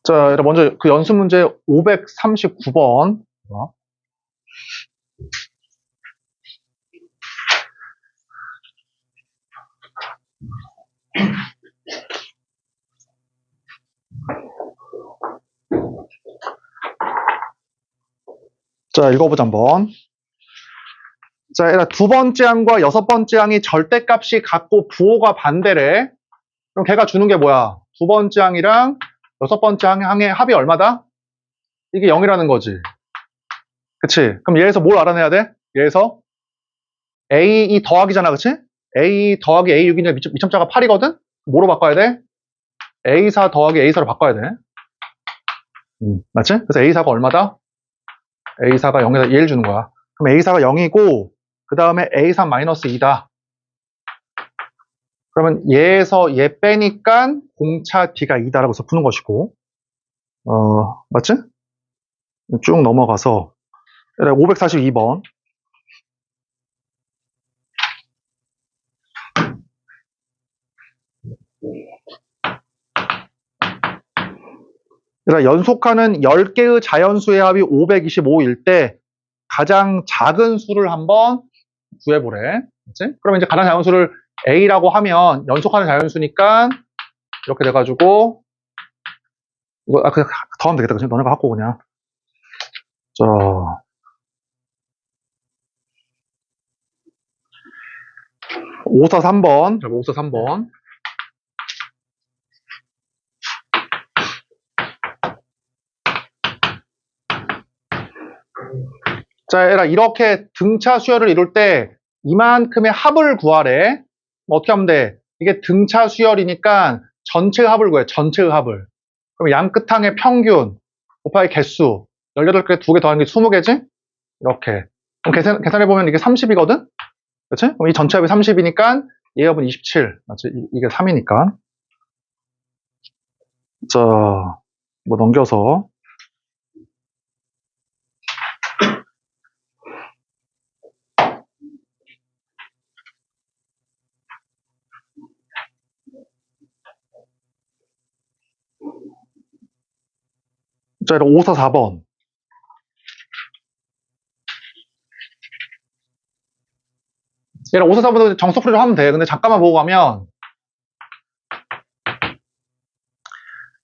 자, 여러분 먼저 그 연습 문제 539번. 자, 읽어보자 한번. 자, 얘들아, 두 번째 항과 여섯 번째 항이 절대값이 같고 부호가 반대래. 그럼 걔가 주는 게 뭐야? 두 번째 항이랑 여섯 번째 항의 합이 얼마다? 이게 0이라는 거지. 그치? 그럼 얘에서 뭘 알아내야 돼? 얘에서 A 이 더하기잖아, 그치? A 더하기 A6이니까 미점자가 8이거든? 뭐로 바꿔야 돼? A4 더하기 A4로 바꿔야 돼. 맞지? 그래서 A4가 얼마다? A4가 0에서 1 주는 거야. 그럼 A4가 0이고, 그 다음에 A3 마이너스 2다. 그러면 얘에서 얘 빼니까 공차 D가 2다라고 해서 푸는 것이고, 맞지? 쭉 넘어가서, 542번. 그러니까 연속하는 10개의 자연수의 합이 525일 때 가장 작은 수를 한번 구해보래. 그치? 그러면 이제 가장 작은 수를 A라고 하면 연속하는 자연수니까 이렇게 돼가지고 이거 그냥 더 하면 되겠다. 그치? 너네가 갖고 그냥. 자, 543번. 543번. 자, 얘들아, 이렇게 등차 수열을 이룰 때 이만큼의 합을 구하래. 어떻게 하면 돼? 이게 등차 수열이니까 전체의 합을 구해. 전체의 합을. 그럼 양 끝항의 평균 곱하기 개수 18개 2개 더하는 게 20개지? 이렇게. 그럼 계산해보면 이게 30이거든? 그치? 그럼 이 전체 합이 30이니까 얘 합은 27. 맞지? 이게 3이니까. 자, 뭐 넘겨서. 자, 544번. 얘랑 544번도 정석풀이로 하면 돼. 근데 잠깐만 보고 가면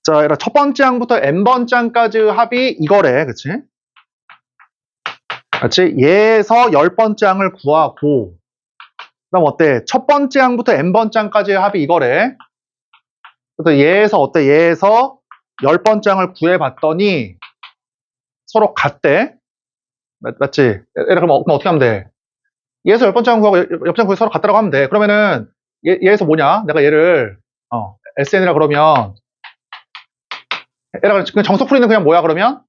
자, 얘랑 첫 번째 항부터 n번째 항까지의 합이 이거래. 그치? 그치? 얘에서 10번째 항을 구하고 그럼 어때? 첫 번째 항부터 n번째 항까지의 합이 이거래. 그래서 얘에서 어때? 얘에서 10번째 항을 구해봤더니 서로 같대. 맞지? 얘랑 그럼 어떻게 하면 돼? 얘에서 10번째 항 구하고 옆번째 항 구해 서로 같다라고 하면 돼. 그러면은 얘에서 뭐냐? 내가 얘를 SN이라 그러면 얘랑 정석풀이는 그냥 뭐야 그러면?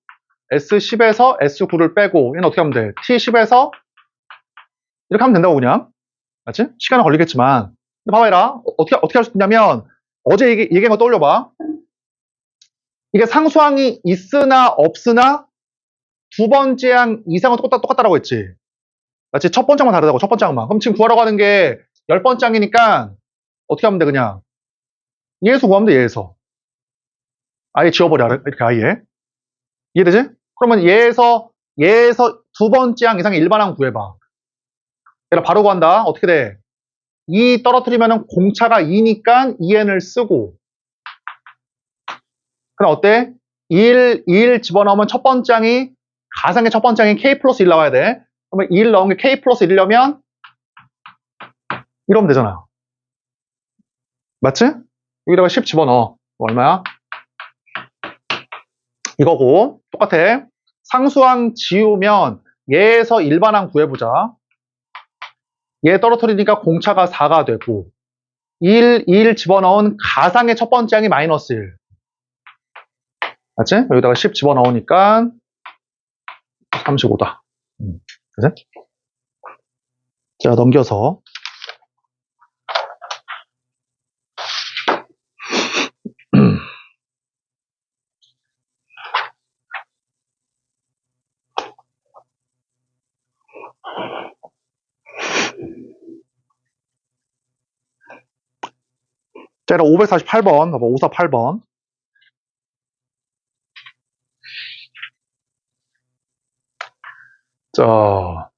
S10에서 S9를 빼고 얘는 어떻게 하면 돼? T10에서 이렇게 하면 된다고 그냥. 맞지? 시간은 걸리겠지만. 근데 봐봐 얘라. 어떻게 할 수 있냐면 어제 얘기한 거 떠올려봐. 이게 상수항이 있으나 없으나 두 번째 항 이상은 똑같다라고 했지. 맞지? 첫 번째 항만 다르다고, 첫 번째 항만. 그럼 지금 구하라고 하는 게 10번째 항이니까 어떻게 하면 돼, 그냥. 얘에서 구하면 돼, 얘에서. 아예 지워버려, 이렇게 아예. 이해되지? 그러면 얘에서 두 번째 항 이상의 일반항 구해봐. 얘를 바로 구한다. 어떻게 돼? 2 떨어뜨리면은 공차가 2니까 2n을 쓰고. 그럼 어때? 2일 집어넣으면 첫 번째 항이, 가상의 첫 번째 항이 k 플러스 1 나와야 돼. 그러면 2일 넣은 게 k 플러스 1이려면 이러면 되잖아. 맞지? 여기다가 10 집어넣어. 얼마야? 이거고. 똑같아. 상수항 지우면 얘에서 일반항 구해보자. 얘 떨어뜨리니까 공차가 4가 되고 2일 집어넣은 가상의 첫 번째 항이 마이너스 1. 맞지? 여기다가 10 집어넣으니까 35다. 그치? 자, 넘겨서. 자, 548번, 봐봐, 548번. 자,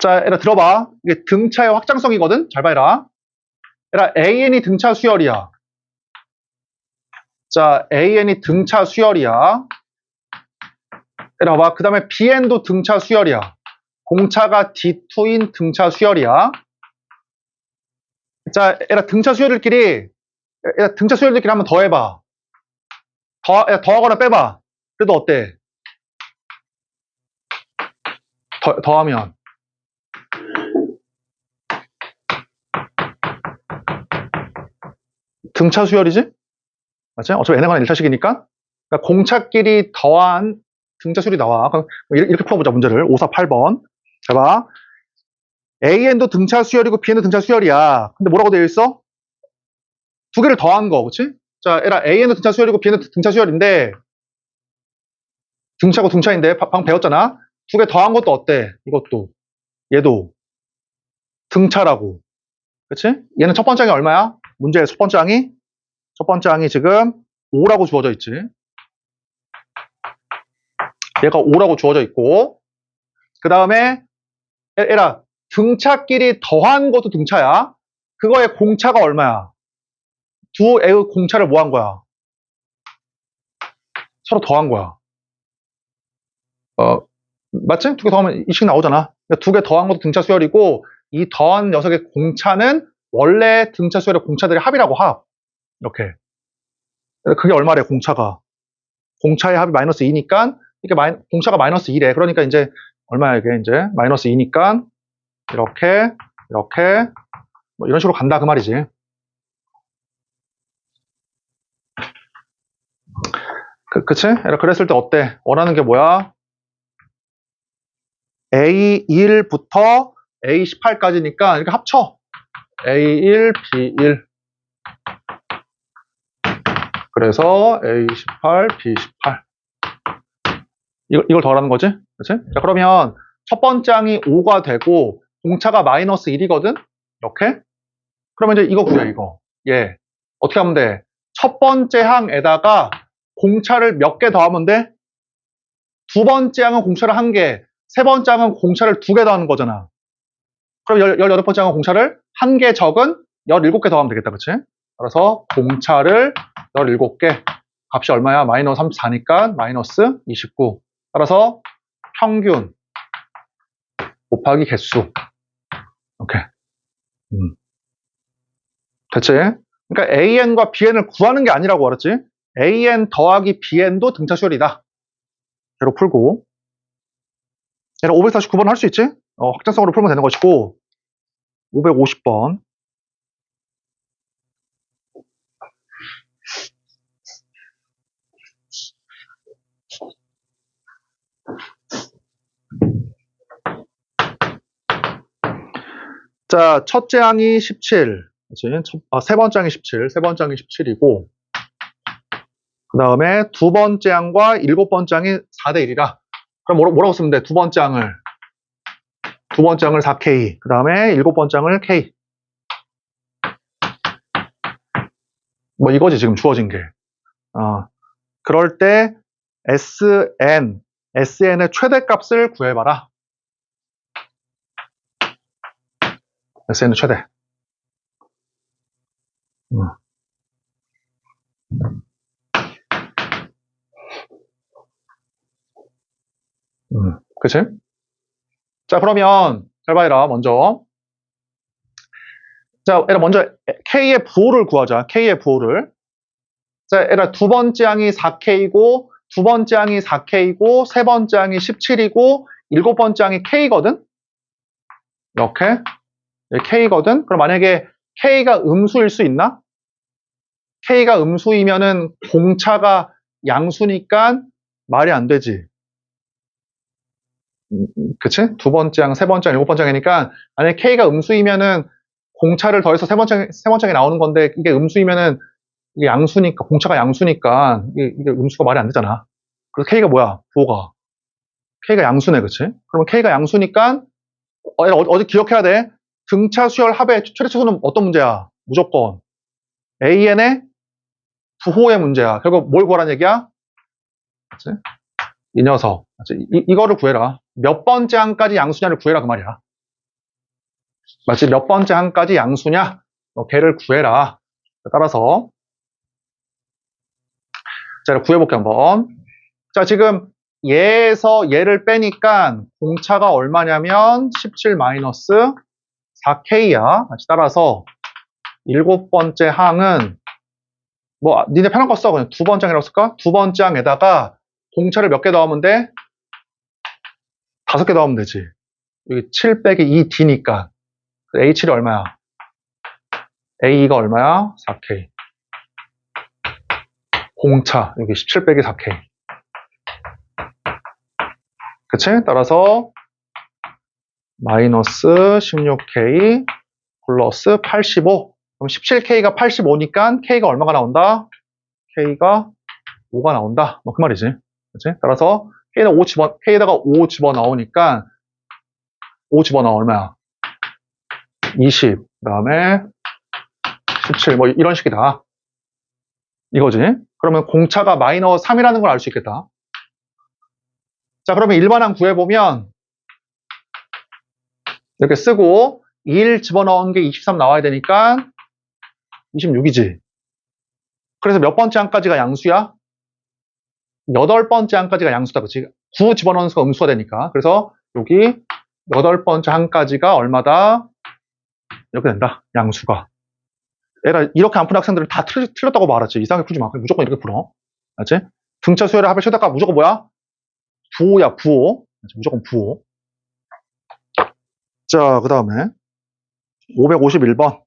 자, 얘들아 들어봐. 이게 등차의 확장성이거든? 잘 봐라. 얘들아, AN이 등차 수열이야. 자, AN이 등차 수열이야. 얘들아 봐봐. 그 다음에 BN도 등차 수열이야. 공차가 D2인 등차 수열이야. 자, 얘들아 등차 수열들끼리, 얘들아 등차 수열들끼리 한번 더 해봐. 더하거나 빼봐. 그래도 어때? 더하면. 등차 수열이지? 맞지? 어차피 n에 관한 1차식이니까. 그러니까 공차끼리 더한 등차 수열이 나와. 그럼 이렇게 풀어보자, 문제를. 548번. 자, 봐. AN도 등차 수열이고 BN도 등차 수열이야. 근데 뭐라고 되어 있어? 두 개를 더한 거, 그치? 자, 얘라 AN도 등차 수열이고 BN도 등차 수열인데, 등차고 등차인데, 방금 배웠잖아? 두 개 더한 것도 어때? 이것도. 얘도. 등차라고. 그치? 얘는 첫 번째 항이 얼마야? 문제의 첫 번째 항이? 첫 번째 항이 지금 5라고 주어져 있지. 얘가 5라고 주어져 있고, 그 다음에, 얘라, 등차끼리 더한 것도 등차야. 그거의 공차가 얼마야? 두 애의 공차를 뭐 한 거야? 서로 더한 거야. 맞지? 두 개 더하면 이식 나오잖아. 그러니까 두 개 더한 것도 등차 수열이고, 이 더한 녀석의 공차는 원래 등차 수열의 공차들의 합이라고 합. 이렇게. 그게 얼마래, 공차가? 공차의 합이 마이너스 2니까, 이게 공차가 마이너스 2래. 그러니까 이제, 얼마야, 이게 이제? 마이너스 2니까, 이렇게, 이렇게, 뭐 이런 식으로 간다, 그 말이지. 그치? 그랬을 때 어때? 원하는 게 뭐야? A1부터 A18까지니까 이렇게 합쳐. A1, B1. 그래서 A18, B18. 이걸 더하라는 거지? 그치? 자, 그러면 첫 번째 항이 5가 되고 공차가 마이너스 1이거든? 이렇게? 그러면 이제 이거 구해, 이거. 예. 어떻게 하면 돼? 첫 번째 항에다가 공차를 몇 개 더하면 돼? 두 번째 항은 공차를 1개, 세 번째 항은 공차를 2개 더하는 거잖아. 그럼 18번째 항은 공차를 1개 적은 17개 더하면 되겠다, 그치? 그래서 공차를 17개, 값이 얼마야? 마이너스 34니까 마이너스 29. 따라서 평균 곱하기 개수. 오케이. 됐지? 그러니까 AN과 BN을 구하는 게 아니라고 알았지? AN 더하기 BN도 등차 수열이다. 얘로 풀고. 얘를 549번 할 수 있지? 확장성으로 풀면 되는 것이고, 550번. 자, 첫째 항이 17. 그치? 세 번째 항이 17. 세 번째 항이 17이고, 그 다음에 두 번째 항과 일곱 번째 항이 4대 1이라. 그럼 뭐라고 쓰면 돼? 두 번째 항을 4K. 그 다음에 일곱 번째 항을 K. 뭐 이거지, 지금 주어진 게. 그럴 때 SN의 최대값을 구해봐라. SN의 최대. 그치? 자, 그러면 잘 봐라, 먼저. 자, 먼저 K의 부호를 구하자. K의 부호를. 자, 두 번째 항이 4K고, 두 번째 항이 4K고, 세 번째 항이 17이고, 일곱 번째 항이 K거든? 이렇게. K거든? 그럼 만약에 K가 음수일 수 있나? K가 음수이면은 공차가 양수니까 말이 안 되지. 그치? 두 번째 항, 세 번째 항, 일곱 번째 항이니까, 만약에 K가 음수이면은 공차를 더해서 세 번째 항이 나오는 건데, 이게 음수이면은 이게 양수니까, 공차가 양수니까, 이게 음수가 말이 안 되잖아. 그래서 K가 뭐야? 부호가. K가 양수네, 그치? 그러면 K가 양수니까, 어디 기억해야 돼. 등차 수열 합의 최대 최소는 어떤 문제야? 무조건 AN의 부호의 문제야. 결국 뭘 구하라는 얘기야? 그치? 이 녀석. 이거를 구해라. 몇 번째 항까지 양수냐를 구해라 그 말이야. 맞지? 몇 번째 항까지 양수냐? 걔를 구해라. 따라서 자, 구해볼게 한번. 자, 지금 얘에서 얘를 빼니까 공차가 얼마냐면 17 마이너스 4K야. 따라서 일곱 번째 항은 뭐 니네 편한 거 써. 그냥 두 번째 항이라고 쓸까? 두 번째 항에다가 공차를 몇 개 넣으면 돼? 5개 넣으면 되지. 여기 7 빼기 2D니까 H7이 얼마야? A가 얼마야? 4K. 공차 여기 17 빼기 4K. 그치? 따라서 마이너스 16K 플러스 85. 그럼 17K가 85니까 K가 얼마가 나온다? K가 5가 나온다. 뭐 그 말이지. 그치? 따라서 K에다가 5 집어넣으니까 5 집어넣어 얼마야? 20. 그 다음에 17. 뭐 이런 식이다. 이거지. 그러면 공차가 마이너스 3이라는 걸 알 수 있겠다. 자, 그러면 일반항 구해보면 이렇게 쓰고 1 집어넣은 게 23 나와야 되니까 26이지. 그래서 몇 번째 항까지가 양수야? 8번째 항까지가 양수다. 그치? 9 집어넣는 수가 음수가 되니까. 그래서 여기 8번째 항까지가 얼마다? 이렇게 된다. 양수가. 얘가 이렇게 안 푸는 학생들은 다 틀렸다고 말하지. 이상하게 풀지 마. 무조건 이렇게 풀어. 알지? 등차 수열의 합의 최대값 무조건 뭐야? 부호야, 부호. 무조건 부호. 자, 그 다음에 551번.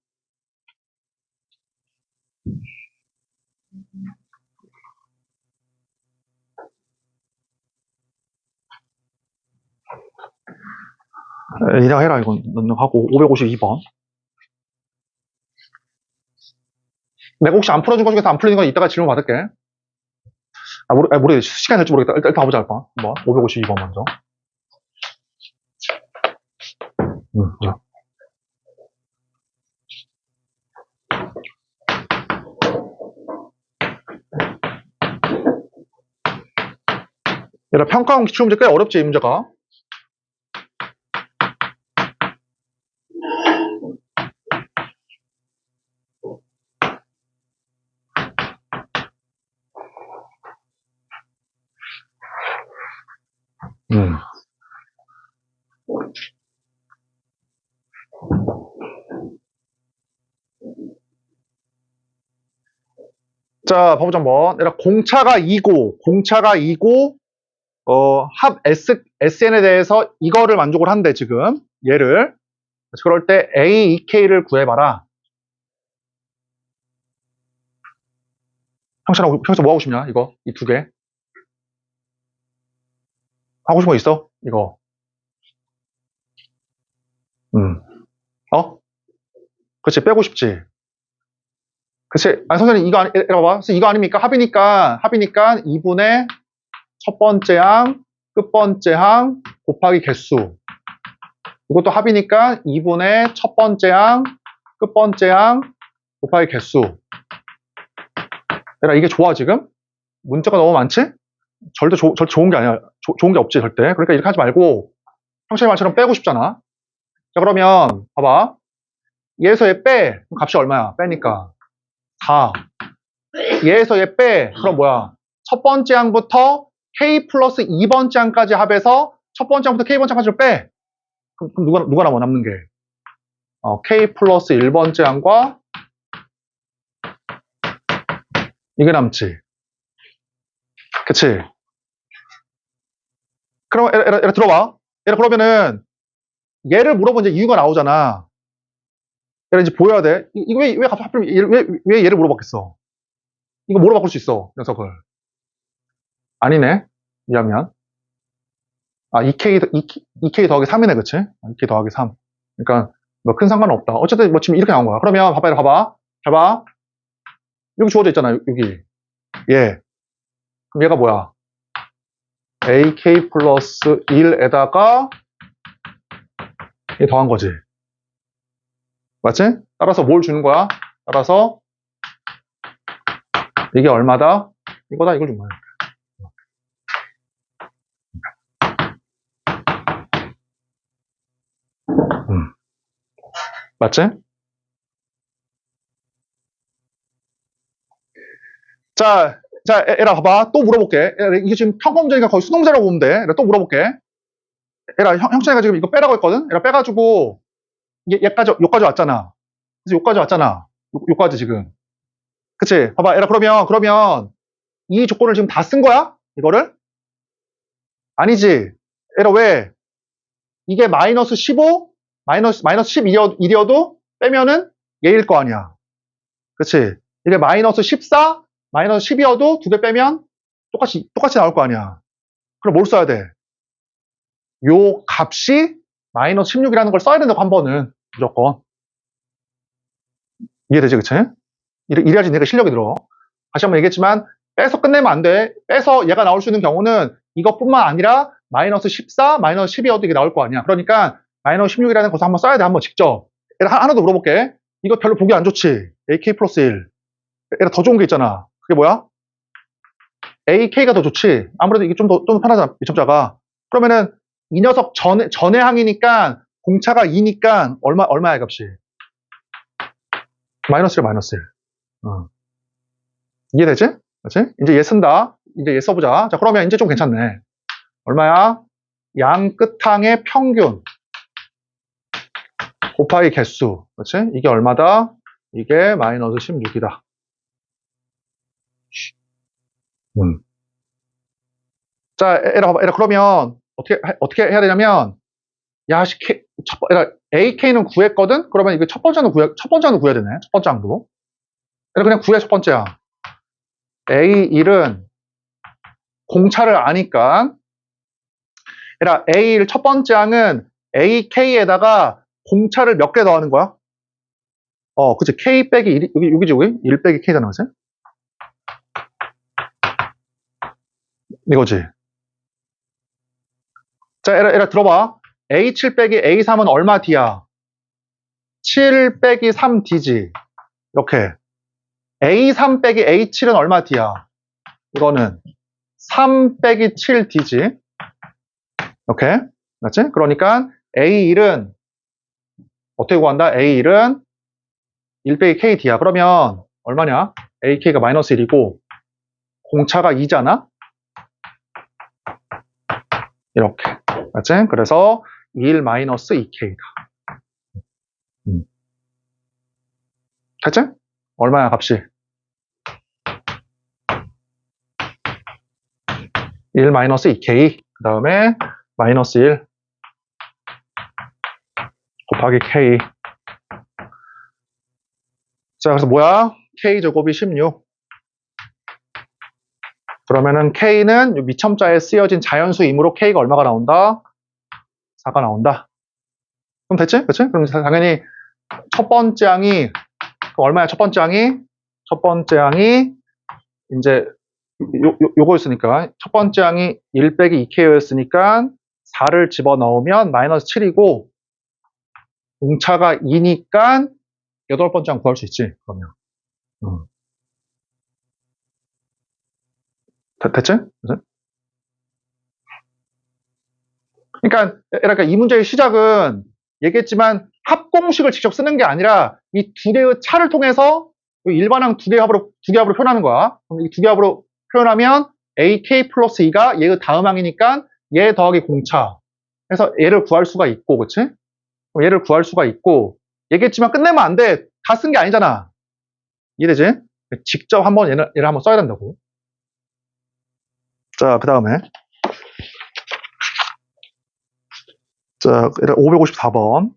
이랑 해라, 이건. 하고 552번. 내가 혹시 안 풀어준 거 중에서 안 풀리는 건 이따가 질문 받을게. 모르겠어. 시간이 될지 모르겠다. 일단 가보자, 한번. 552번 먼저. 자. 얘들아, 평가원 기출 문제 꽤 어렵지, 이 문제가. 자, 봐보자 한번. 얘들아, 공차가 2고, 합 SN에 대해서 이거를 만족을 한대, 지금. 얘를. 그럴 때 A, EK를 구해봐라. 형철아, 뭐 하고 싶냐? 이거, 이 두 개. 하고 싶은 거 있어? 이거. 그치, 빼고 싶지. 그치. 아니, 선생님, 이거 이거 아닙니까? 합이니까 2분의 첫 번째 항, 끝 번째 항, 곱하기 개수. 이것도 합이니까 2분의 첫 번째 항, 끝 번째 항, 곱하기 개수. 얘들아, 이게 좋아, 지금? 문자가 너무 많지? 절대 좋은 게 아니야. 좋은 게 없지, 절대. 그러니까 이렇게 하지 말고, 형철이 말처럼 빼고 싶잖아. 자, 그러면, 봐봐. 얘에서 얘 빼. 그럼 값이 얼마야? 빼니까. 4. 얘에서 얘 빼. 그럼 뭐야? 첫 번째 항부터 K 플러스 2번째 항까지 합해서 첫 번째 항부터 K번째 항까지를 빼. 그럼 누가 남아, 남는 게? K 플러스 1번째 항과 이게 남지. 그치? 그럼, 얘라 들어봐. 얘라 그러면은, 얘를 물어본 이제 이유가 나오잖아. 얘라 이제 보여야 돼. 이거 왜 갑자기 하필, 왜 얘를 물어봤겠어? 이거 뭐로 바꿀 수 있어, 녀석을? 아니네. 미안미안. 2K 더하기 3이네, 그치? 2K 더하기 3. 그러니까, 뭐 큰 상관은 없다. 어쨌든 뭐 지금 이렇게 나온 거야. 그러면 봐봐. 잘 봐. 여기 주어져 있잖아, 여기. 얘. 그럼 얘가 뭐야? AK 플러스 1에다가 이게 더한 거지. 맞지? 따라서 뭘 주는 거야? 따라서 이게 얼마다? 이거다, 이걸 준 거야. 맞지? 자, 에라, 봐봐. 또 물어볼게. 에라, 이게 지금 평범전이니까 거의 수동자라고 보면 돼. 에라, 또 물어볼게. 에라, 형찬이가 지금 이거 빼라고 했거든? 에라, 빼가지고, 여기까지 왔잖아. 그래서 여기까지 왔잖아. 여기까지 지금. 그치? 봐봐. 에라, 그러면, 이 조건을 지금 다 쓴 거야? 이거를? 아니지. 에라, 왜? 이게 마이너스 15? 마이너스 11이어도 빼면은 얘일 거 아니야. 그치? 이게 마이너스 14? 마이너스 10이어도 두 개 빼면 똑같이 나올 거 아니야. 그럼 뭘 써야 돼? 요 값이 마이너스 16이라는 걸 써야 된다고 한 번은. 무조건. 이해되지, 그치? 이래야지 내가 실력이 들어. 다시 한번 얘기했지만, 빼서 끝내면 안 돼. 빼서 얘가 나올 수 있는 경우는 이것뿐만 아니라 마이너스 14, 마이너스 12여도 이게 나올 거 아니야. 그러니까 마이너스 16이라는 것을 한번 써야 돼. 한번 직접. 하나 더 물어볼게. 이거 별로 보기 안 좋지? AK 플러스 1. 더 좋은 게 있잖아. 그게 뭐야? AK가 더 좋지. 아무래도 이게 좀 더 편하잖아. 이점자가. 그러면은 이 녀석 전의 항이니까 공차가 2니까 얼마야 값이? 마이너스 1, 마이너스 1. 이해되지? 그렇지? 이제 얘 쓴다. 이제 얘 써보자. 자, 그러면 이제 좀 괜찮네. 얼마야? 양 끝항의 평균 곱하기 개수. 그렇지? 이게 얼마다? 이게 마이너스 16이다. 자, 에라 그러면 어떻게 해야 되냐면, 야, AK는 구했거든? 그러면 이거 첫 번째 항도 구해야 되네. 첫 번째 항도. 그냥 구해, 첫 번째야. A1은 공차를 아니까, A1 첫 번째 항은 AK에다가 공차를 몇 개 더하는 거야? 그치. K 빼기 1, 여기지, 여기? 1 빼기 K잖아, 그치? 이거지. 자, 에라 들어봐. A7 빼기 A3은 얼마 D야? 7 빼기 3 D지. 이렇게. A3 빼기 A7은 얼마 D야? 이거는 3 빼기 7 D지. 이렇게. 맞지? 그러니까 A1은 어떻게 구한다? A1은 1 빼기 K D야. 그러면 얼마냐? AK가 마이너스 1이고 공차가 2잖아? 이렇게. 맞지? 그래서 1 마이너스 2K다. 됐지? 얼마야, 값이? 1 마이너스 2K. 그 다음에 마이너스 1 곱하기 K. 자, 그래서 뭐야? K 제곱이 16. 그러면은 K는 미첨자에 쓰여진 자연수이므로 K가 얼마가 나온다? 4가 나온다. 그럼 됐지? 그치? 그럼 당연히 첫 번째 항이, 얼마야, 첫 번째 항이? 첫 번째 항이, 이제, 요거였으니까, 첫 번째 항이 1 빼기 2K였으니까, 4를 집어넣으면 마이너스 7이고, 공차가 2니까, 8번째 항 구할 수 있지, 그러면. 됐지? 그러니까 이 문제의 시작은 얘기했지만 합공식을 직접 쓰는 게 아니라 이 두 개의 차를 통해서 일반항 두 개 합으로 표현하는 거야. 이 두 개 합으로 표현하면 AK 플러스 2가 얘의 다음 항이니까 얘 더하기 공차. 그래서 얘를 구할 수가 있고, 그치? 얘를 구할 수가 있고, 얘기했지만 끝내면 안 돼. 다 쓴 게 아니잖아. 이해되지? 직접 한번 얘를 한번 써야 된다고. 자, 그 다음에. 자, 554번.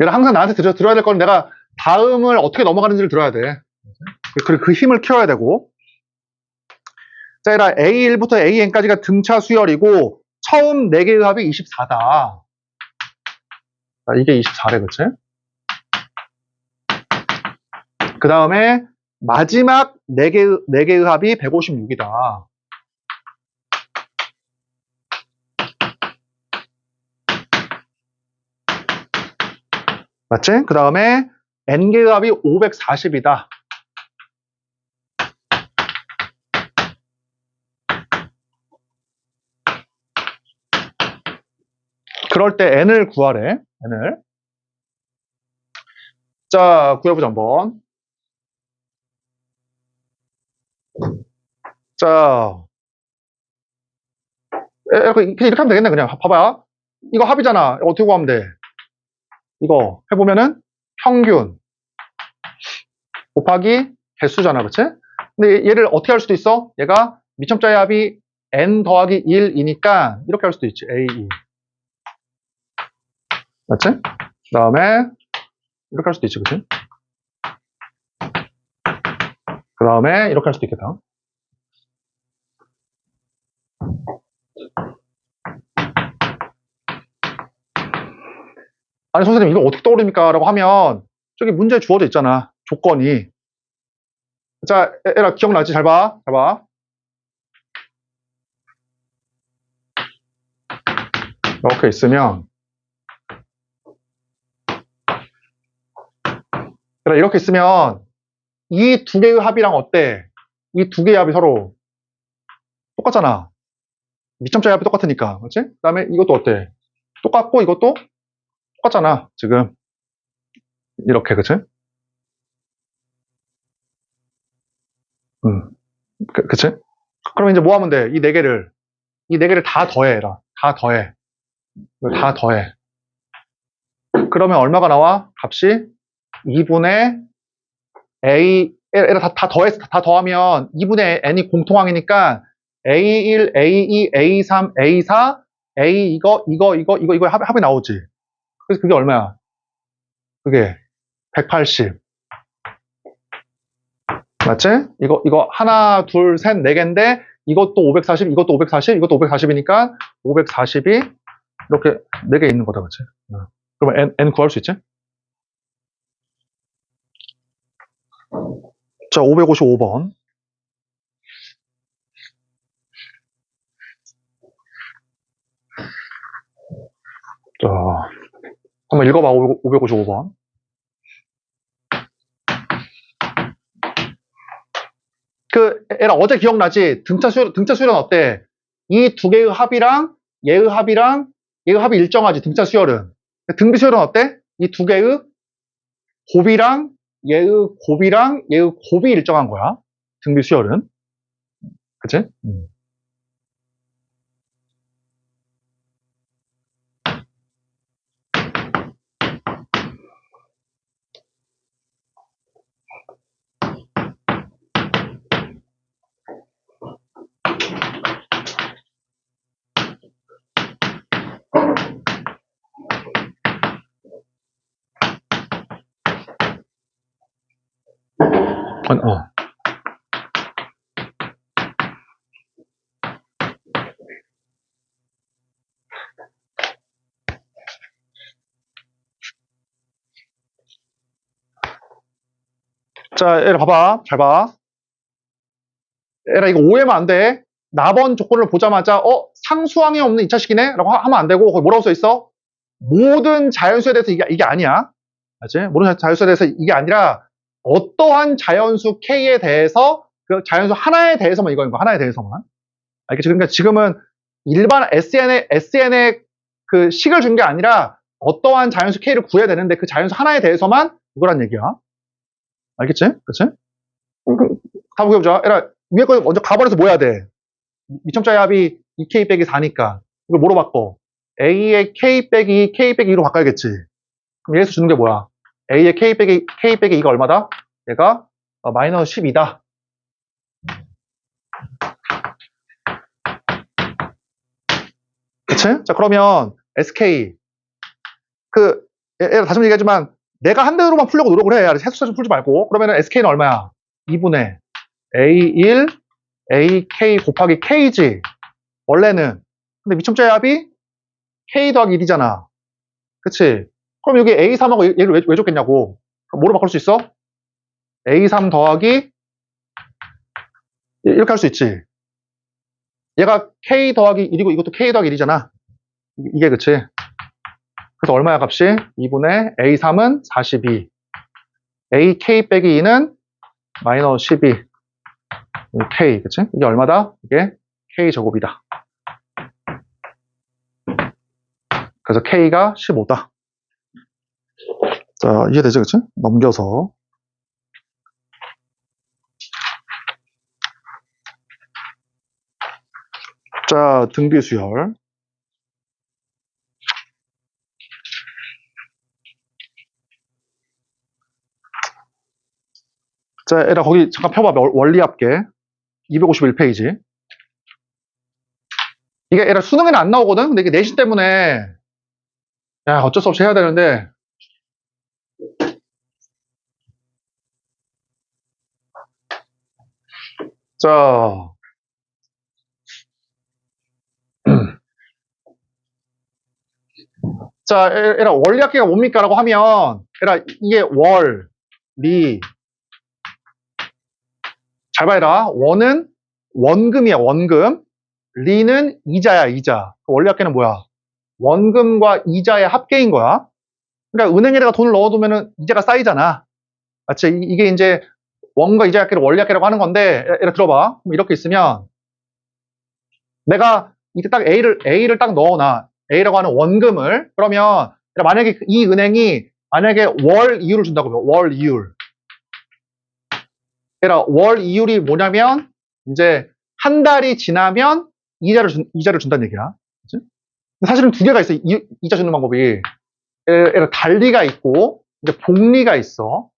얘를 항상 나한테 들어야 될 건 내가 다음을 어떻게 넘어가는지를 들어야 돼. 그 힘을 키워야 되고. 자, 얘라 A1부터 AN까지가 등차 수열이고 처음 4개의 합이 24다. 자, 이게 24래, 그치? 그 다음에 마지막 4개의 합이 156이다. 맞지? 그 다음에 n개의 합이 540이다. 그럴 때 n을 구하래. n을. 자, 구해보자 한번. 자, 이렇게 하면 되겠네. 그냥 봐봐. 이거 합이잖아. 이거 어떻게 구하면 돼? 이거 해보면은 평균 곱하기 개수잖아. 그치? 근데 얘를 어떻게 할 수도 있어? 얘가 미첨자의 합이 n 더하기 1이니까 이렇게 할 수도 있지. A2. 맞지? 그 다음에 이렇게 할 수도 있지. 그치? 그 다음에 이렇게 할 수도 있겠다. 아니 선생님 이거 어떻게 떠오릅니까? 라고 하면 저기 문제에 주어져 있잖아. 조건이. 자, 얘라 기억나지? 잘 봐. 잘 봐. 이렇게 있으면 이렇게 있으면 이 두 개의 합이랑 어때? 이 두 개의 합이 서로 똑같잖아. 미첨자의 합이 똑같으니까. 그렇지? 그 다음에 이것도 어때? 똑같고 이것도 똑같잖아. 지금 이렇게. 그치? 그치? 그러면 이제 뭐 하면 돼? 이 네 개를 다 더해라. 다 더해. 다 더해. 그러면 얼마가 나와? 값이 2분의 A, 다 더하면 2분의 N이 공통항이니까 A1, A2, A3, A4, A 이거 합이 나오지. 그래서 그게 얼마야? 그게 180. 맞지? 이거 하나, 둘, 셋, 네 개인데 이것도 540, 이것도 540, 이것도 540이니까 540이 이렇게 네 개 있는 거다. 그치? 그러면 N 구할 수 있지? 자, 555번. 자, 한번 읽어봐, 555번. 에라 어제 기억나지? 등차 수열은 어때? 이 두 개의 합이랑 얘의 합이 일정하지, 등차 수열은. 등비 수열은 어때? 이 두 개의 곱이랑 얘의 곱이 일정한 거야. 등비 수열은. 그치? 자, 얘라 봐봐. 잘 봐. 얘라 이거 오해하면 안 돼. 나번 조건을 보자마자 상수항이 없는 2차식이네? 라고 하면 안 되고 거기 뭐라고 써 있어? 모든 자연수에 대해서 이게 아니야. 알지? 모든 자연수에 대해서 이게 아니라 어떠한 자연수 K에 대해서 그 자연수 하나에 대해서만 이거인 거야. 하나에 대해서만. 알겠지? 그러니까 지금은 일반 SN의 그 식을 준 게 아니라 어떠한 자연수 K를 구해야 되는데 그 자연수 하나에 대해서만 이거란 얘기야. 알겠지? 그치? 답 구해보자. 얘라 위에 거 먼저 가버려서 뭐 해야 돼? 미첨자의 합이 2K 빼기 4니까 이걸 뭐로 바꿔? A의 K 빼기 2로 바꿔야겠지. 그럼 여기서 주는 게 뭐야? A의 K 빼기 2가 얼마다? 얘가 마이너스 12다. 그치? 자, 그러면 SK. 다시 한번 얘기하지만, 내가 한 대로만 풀려고 노력을 해. 해수사 좀 풀지 말고. 그러면 SK는 얼마야? 2분의 A1, AK 곱하기 K지. 원래는. 근데 미첨자의 합이 K 더하기 1이잖아. 그치? 그럼 여기 A3하고 얘를 왜 줬겠냐고. 뭐로 바꿀 수 있어? A3 더하기 이렇게 할 수 있지. 얘가 K 더하기 1이고 이것도 K 더하기 1이잖아. 이게 그치? 그래서 얼마야 값이? 2분의 A3은 42. AK 빼기 2는 마이너스 12. K, 그치? 이게 얼마다? 이게 K 제곱이다. 그래서 K가 15다. 자, 이해되죠? 그치? 넘겨서. 자, 등비수열. 자, 얘들아, 거기 잠깐 펴봐. 원리합계. 251페이지. 이게 얘들아, 수능에는 안 나오거든? 근데 이게 내신 때문에, 야, 어쩔 수 없이 해야 되는데, 자, 자, 얘들아, 원리합계가 뭡니까? 라고 하면, 얘들아, 이게 월, 리, 잘 봐라. 원은 원금이야, 원금. 리는 이자야, 이자. 원리합계는 뭐야? 원금과 이자의 합계인 거야. 그러니까 은행에다가 돈을 넣어두면은 이자가 쌓이잖아. 맞지? 이게 이제 원과 이자 합계를 원리합계라고 하는 건데, 얘들아 들어봐. 이렇게 있으면 내가 이때 딱 A를 딱 넣어놔. A라고 하는 원금을. 그러면 만약에 이 은행이 만약에 월 이율을 준다고 하면 월 이율. 그러니까 월 이율이 뭐냐면 이제 한 달이 지나면 이자를 준다는 얘기야. 그치? 사실은 두 개가 있어. 이자 주는 방법이. 달리가 있고 이제 복리가 있어.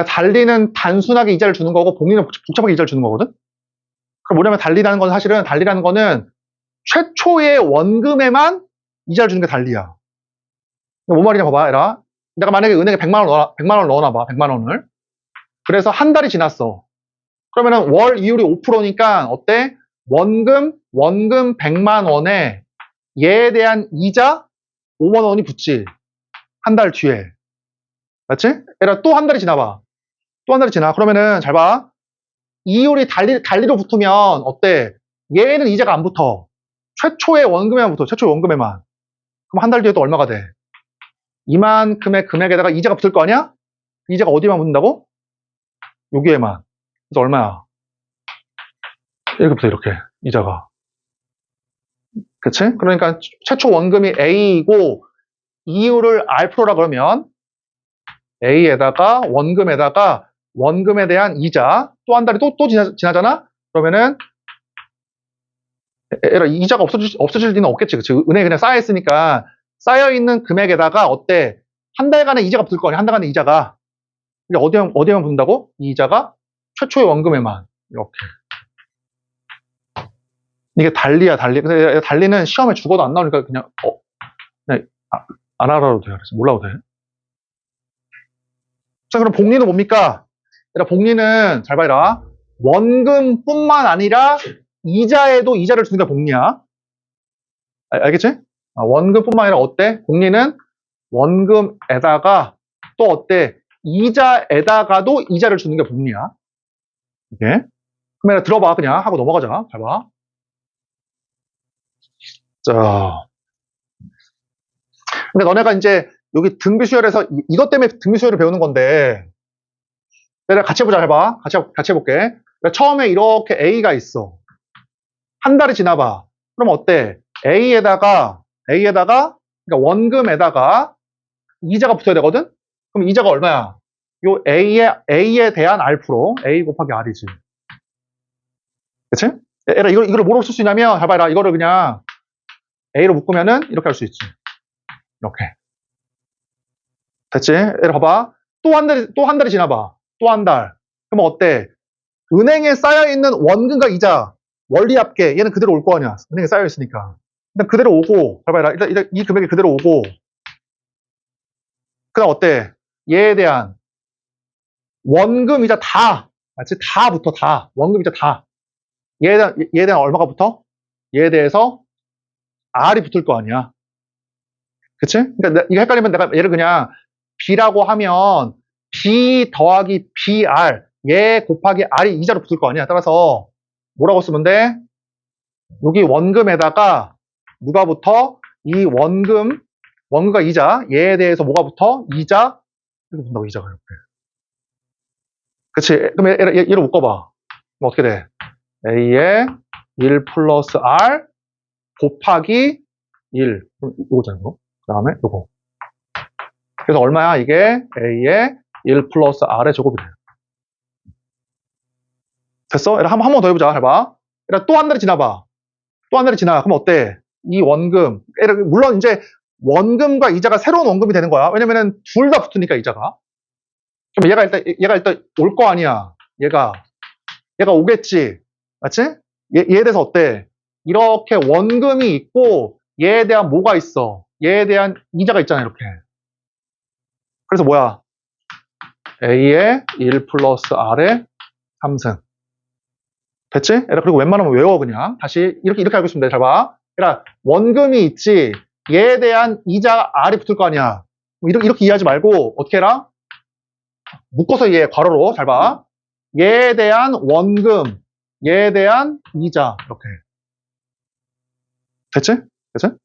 달리는 단순하게 이자를 주는 거고 복리는 복잡하게 이자를 주는 거거든. 그럼 뭐냐면 달리라는 거는 최초의 원금에만 이자를 주는 게 달리야. 뭔 말이냐 봐봐. 내가 만약에 은행에 100만 원 넣어놔봐. 100만 원을. 그래서 한 달이 지났어. 그러면은 월 이율이 5%니까 어때? 원금 100만 원에 얘에 대한 이자 5만 원이 붙지. 한 달 뒤에. 맞지? 또 한 달이 지나봐. 또 한 달이 지나. 그러면은 잘 봐. 이율이 달리로 붙으면 어때? 얘는 이자가 안 붙어. 최초의 원금에만 붙어. 최초의 원금에만. 그럼 한 달 뒤에 또 얼마가 돼? 이만큼의 금액에다가 이자가 붙을 거 아니야? 이자가 어디만 붙는다고? 여기에만. 그래서 얼마야? 이렇게 붙어, 이렇게. 이자가. 그치? 그러니까 최초 원금이 A이고 이율을 R프로라 그러면 A에다가 원금에 대한 이자 또 한 달이 또 지나잖아? 그러면은 이자가 없어질 리는 없겠지. 그치? 은행에 그냥 쌓여있으니까 쌓여있는 금액에다가 어때? 한 달간의 이자가 붙을 거 아니야? 한 달간의 이자가. 어디에만 붙는다고? 이 이자가 최초의 원금에만. 이렇게. 이게 달리야, 달리. 근데 달리는 시험에 죽어도 안 나오니까 그냥 안 알아도 돼. 그래서 몰라도 돼. 자, 그럼 복리는 뭡니까? 복리는 잘 봐라. 원금뿐만 아니라 이자에도 이자를 주는 게 복리야. 알겠지? 원금뿐만 아니라 어때? 복리는 원금에다가 또 어때? 이자에다가도 이자를 주는 게 복리야. 이게. 그러면 들어봐. 그냥 하고 넘어가자. 잘 봐. 자. 근데 너네가 이제 여기 등비수열에서 이것 때문에 등비수열을 배우는 건데 내가 같이 해보자. 해봐. 같이 해볼게. 그러니까 처음에 이렇게 A가 있어. 한 달이 지나봐. 그럼 어때? A에다가 그러니까 원금에다가 이자가 붙어야 되거든? 그럼 이자가 얼마야? 요 A에 대한 R 프로. A 곱하기 R이지. 그치? 이거를 뭐로 쓸 수 있냐면, 잘 봐라. 이거를 그냥 A로 묶으면은 이렇게 할 수 있지. 이렇게. 됐지? 봐봐. 또 한 달이 지나봐. 또 한 달. 그럼 어때? 은행에 쌓여있는 원금과 이자, 원리합계, 얘는 그대로 올 거 아니야. 은행에 쌓여있으니까. 일단 그대로 오고, 잘 봐라. 일단 이 금액이 그대로 오고, 그 다음 어때? 얘에 대한 원금 이자 다, 맞지? 다 붙어, 다. 원금 이자 다. 얘에 대한 얼마가 붙어? 얘에 대해서 R이 붙을 거 아니야. 그치? 그러니까 이거 헷갈리면 내가 얘를 그냥 B라고 하면 B 더하기 BR. 얘 곱하기 R이 이자로 붙을 거 아니야. 따라서 뭐라고 쓰면 돼? 여기 원금에다가 누가 붙어? 이 원금과 이자, 얘에 대해서 뭐가 붙어? 이자, 이렇게 붙는다고, 이자가 이렇게. 그치? 그럼 얘를 묶어봐. 그럼 어떻게 돼? A에 1 플러스 R 곱하기 1. 이거잖아, 이거. 그 다음에 이거. 그래서 얼마야? 이게 A에 1 플러스 R의 제곱이 돼요. 됐어? 한 번 더 해보자. 해봐. 또 한 달이 지나봐. 또 한 달이 지나. 그럼 어때? 이 원금. 물론 이제 원금과 이자가 새로운 원금이 되는 거야. 왜냐면은 둘 다 붙으니까 이자가. 그럼 얘가 일단 올 거 아니야. 얘가 오겠지. 맞지? 얘에 대해서 어때? 이렇게 원금이 있고 얘에 대한 뭐가 있어? 얘에 대한 이자가 있잖아, 이렇게. 그래서 뭐야? A의 1 플러스 R의 3승. 됐지? 그리고 웬만하면 외워, 그냥. 다시 이렇게 알고 있으면 돼. 잘 봐. 그러니까 원금이 있지. 얘에 대한 이자 R이 붙을 거 아니야. 이렇게 이해하지 말고 어떻게 해라? 묶어서 이해해. 괄호로. 잘 봐. 얘에 대한 원금, 얘에 대한 이자. 이렇게. 됐지? 됐지?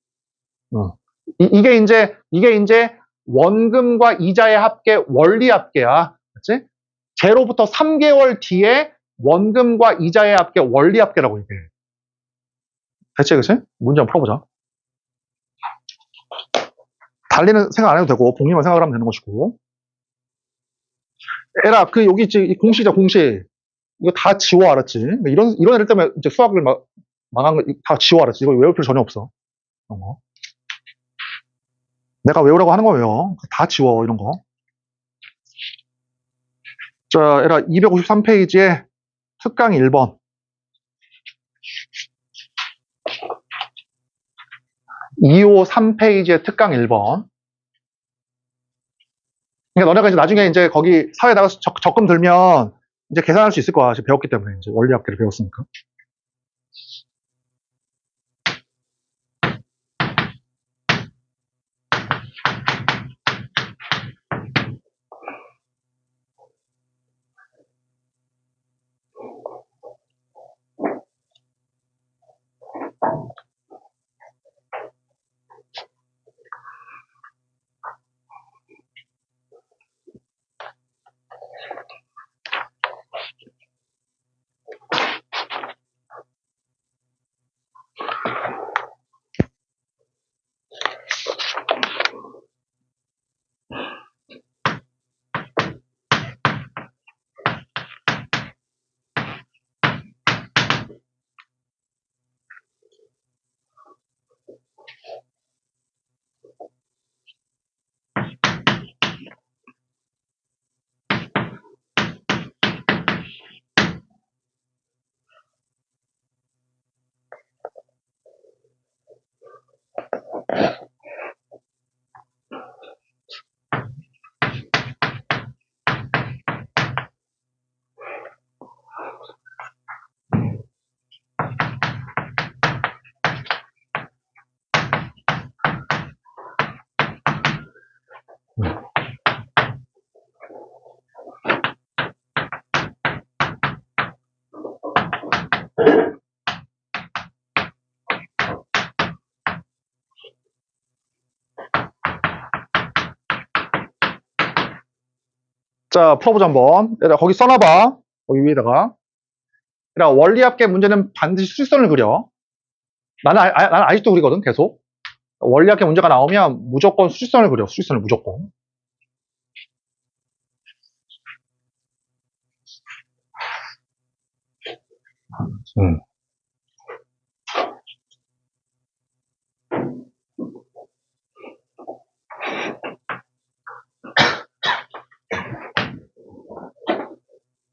이게 이제 원금과 이자의 합계, 원리 합계야. 됐지? 0부터 3개월 뒤에 원금과 이자의 합계, 원리 합계라고 얘기해. 됐지? 그치? 문제 한번 풀어보자. 달리는 생각 안 해도 되고, 복리만 생각을 하면 되는 것이고. 에라, 여기 있지, 이 공식이자 공식. 이거 다 지워, 알았지? 이런 애들 때문에 이제 수학을 망한 거, 다 지워, 알았지? 이거 외울 필요 전혀 없어. 이런 거. 내가 외우라고 하는 거 외워. 다 지워, 이런 거. 자, 에라, 253페이지에 특강 1번. 253페이지에 특강 1번. 그러니까 너네가 이제 나중에 이제 거기 사회에다가 적금 들면 이제 계산할 수 있을 거야. 지금 배웠기 때문에. 이제 원리합계를 배웠으니까. 자, 풀어보자 한번. 거기 써놔봐. 거기 위에다가. 원리합계 문제는 반드시 수직선을 그려. 나는 아직도 그리거든, 계속. 원리합계 문제가 나오면 무조건 수직선을 그려. 수직선을 무조건.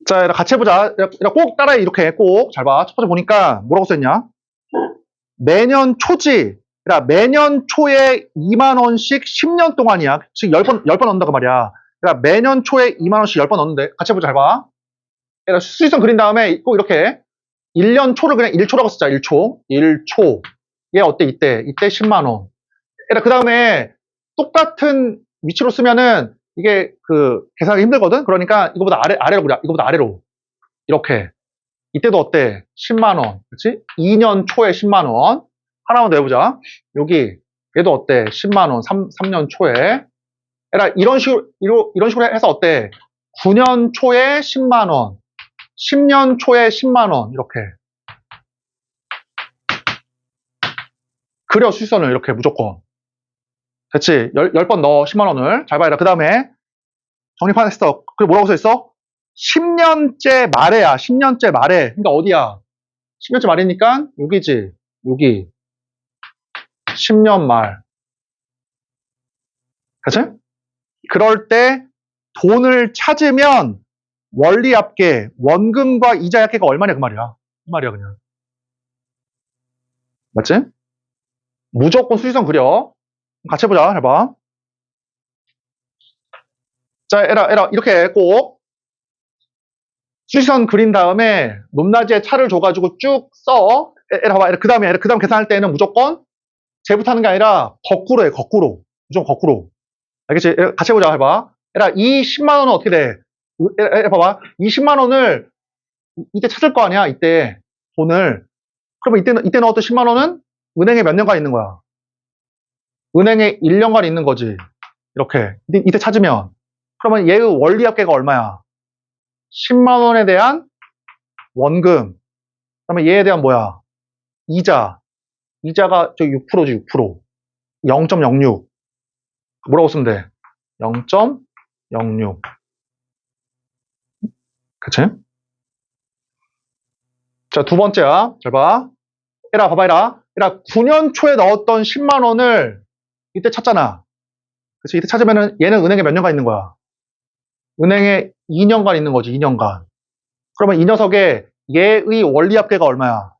자, 같이 해보자. 꼭 따라해, 이렇게. 꼭. 잘 봐. 첫 번째 보니까 뭐라고 써있냐? 매년 초지. 매년 초에 2만원씩 10년 동안이야. 즉, 10번 넣는다고 말이야. 매년 초에 2만원씩 10번 넣는데. 같이 해보자. 잘 봐. 수직선 그린 다음에 꼭 이렇게 1년 초를 그냥 1초라고 쓰자. 1초. 1초. 얘 어때? 이때 10만원. 그 다음에 똑같은 위치로 쓰면은 이게 계산하기 힘들거든? 그러니까 이거보다 아래로 그려. 이거보다 아래로. 이렇게. 이때도 어때? 10만 원. 그치? 2년 초에 10만 원. 하나만 더 해보자. 여기 얘도 어때? 10만 원. 3년 초에. 에라 이런 식으로 해서 어때? 9년 초에 10만 원. 10년 초에 10만 원. 이렇게. 그려 수선을 이렇게 무조건. 됐지? 10번 넣어 10만 원을. 잘 봐라. 그 다음에 정립하냈어. 그리고 뭐라고 써있어? 10년째 말에야. 10년째 말에. 그러니까 어디야? 10년째 말이니까 여기지. 여기. 10년 말. 그치? 그럴 때 돈을 찾으면 원리 합계, 원금과 이자 합계가 얼마냐 그 말이야. 그 말이야 그냥. 맞지? 무조건 수지선 그려. 같이 해보자. 해봐. 자, 에라 이렇게 꼭 수지선 그린 다음에 높낮이에 차를 줘가지고 쭉 써. 에라 봐봐. 그 다음에 계산할 때는 무조건 제부터 하는 게 아니라 거꾸로 해. 거꾸로. 무조건 거꾸로. 알겠지? 같이 해보자. 해봐. 에라 이 10만 원은 어떻게 돼? 에라 봐봐. 이 10만 원을 이때 찾을 거 아니야. 이때 돈을. 그러면 이때 넣었던 10만 원은 은행에 몇 년간 있는 거야? 은행에 1년간 있는 거지. 이렇게. 이때 찾으면. 그러면 얘의 원리 합계가 얼마야? 10만 원에 대한 원금. 그다음에 얘에 대한 뭐야? 이자. 이자가 저 6%지, 6%. 0.06. 뭐라고 쓰면 돼? 0.06. 그치? 자, 두 번째야. 잘 봐. 에라, 봐봐, 에라 9년 초에 넣었던 10만 원을 이때 찾잖아. 그치? 이때 찾으면은 얘는 은행에 몇 년간 있는 거야? 은행에 2년간 있는 거지, 2년간. 그러면 이 녀석의 얘의 원리 합계가 얼마야?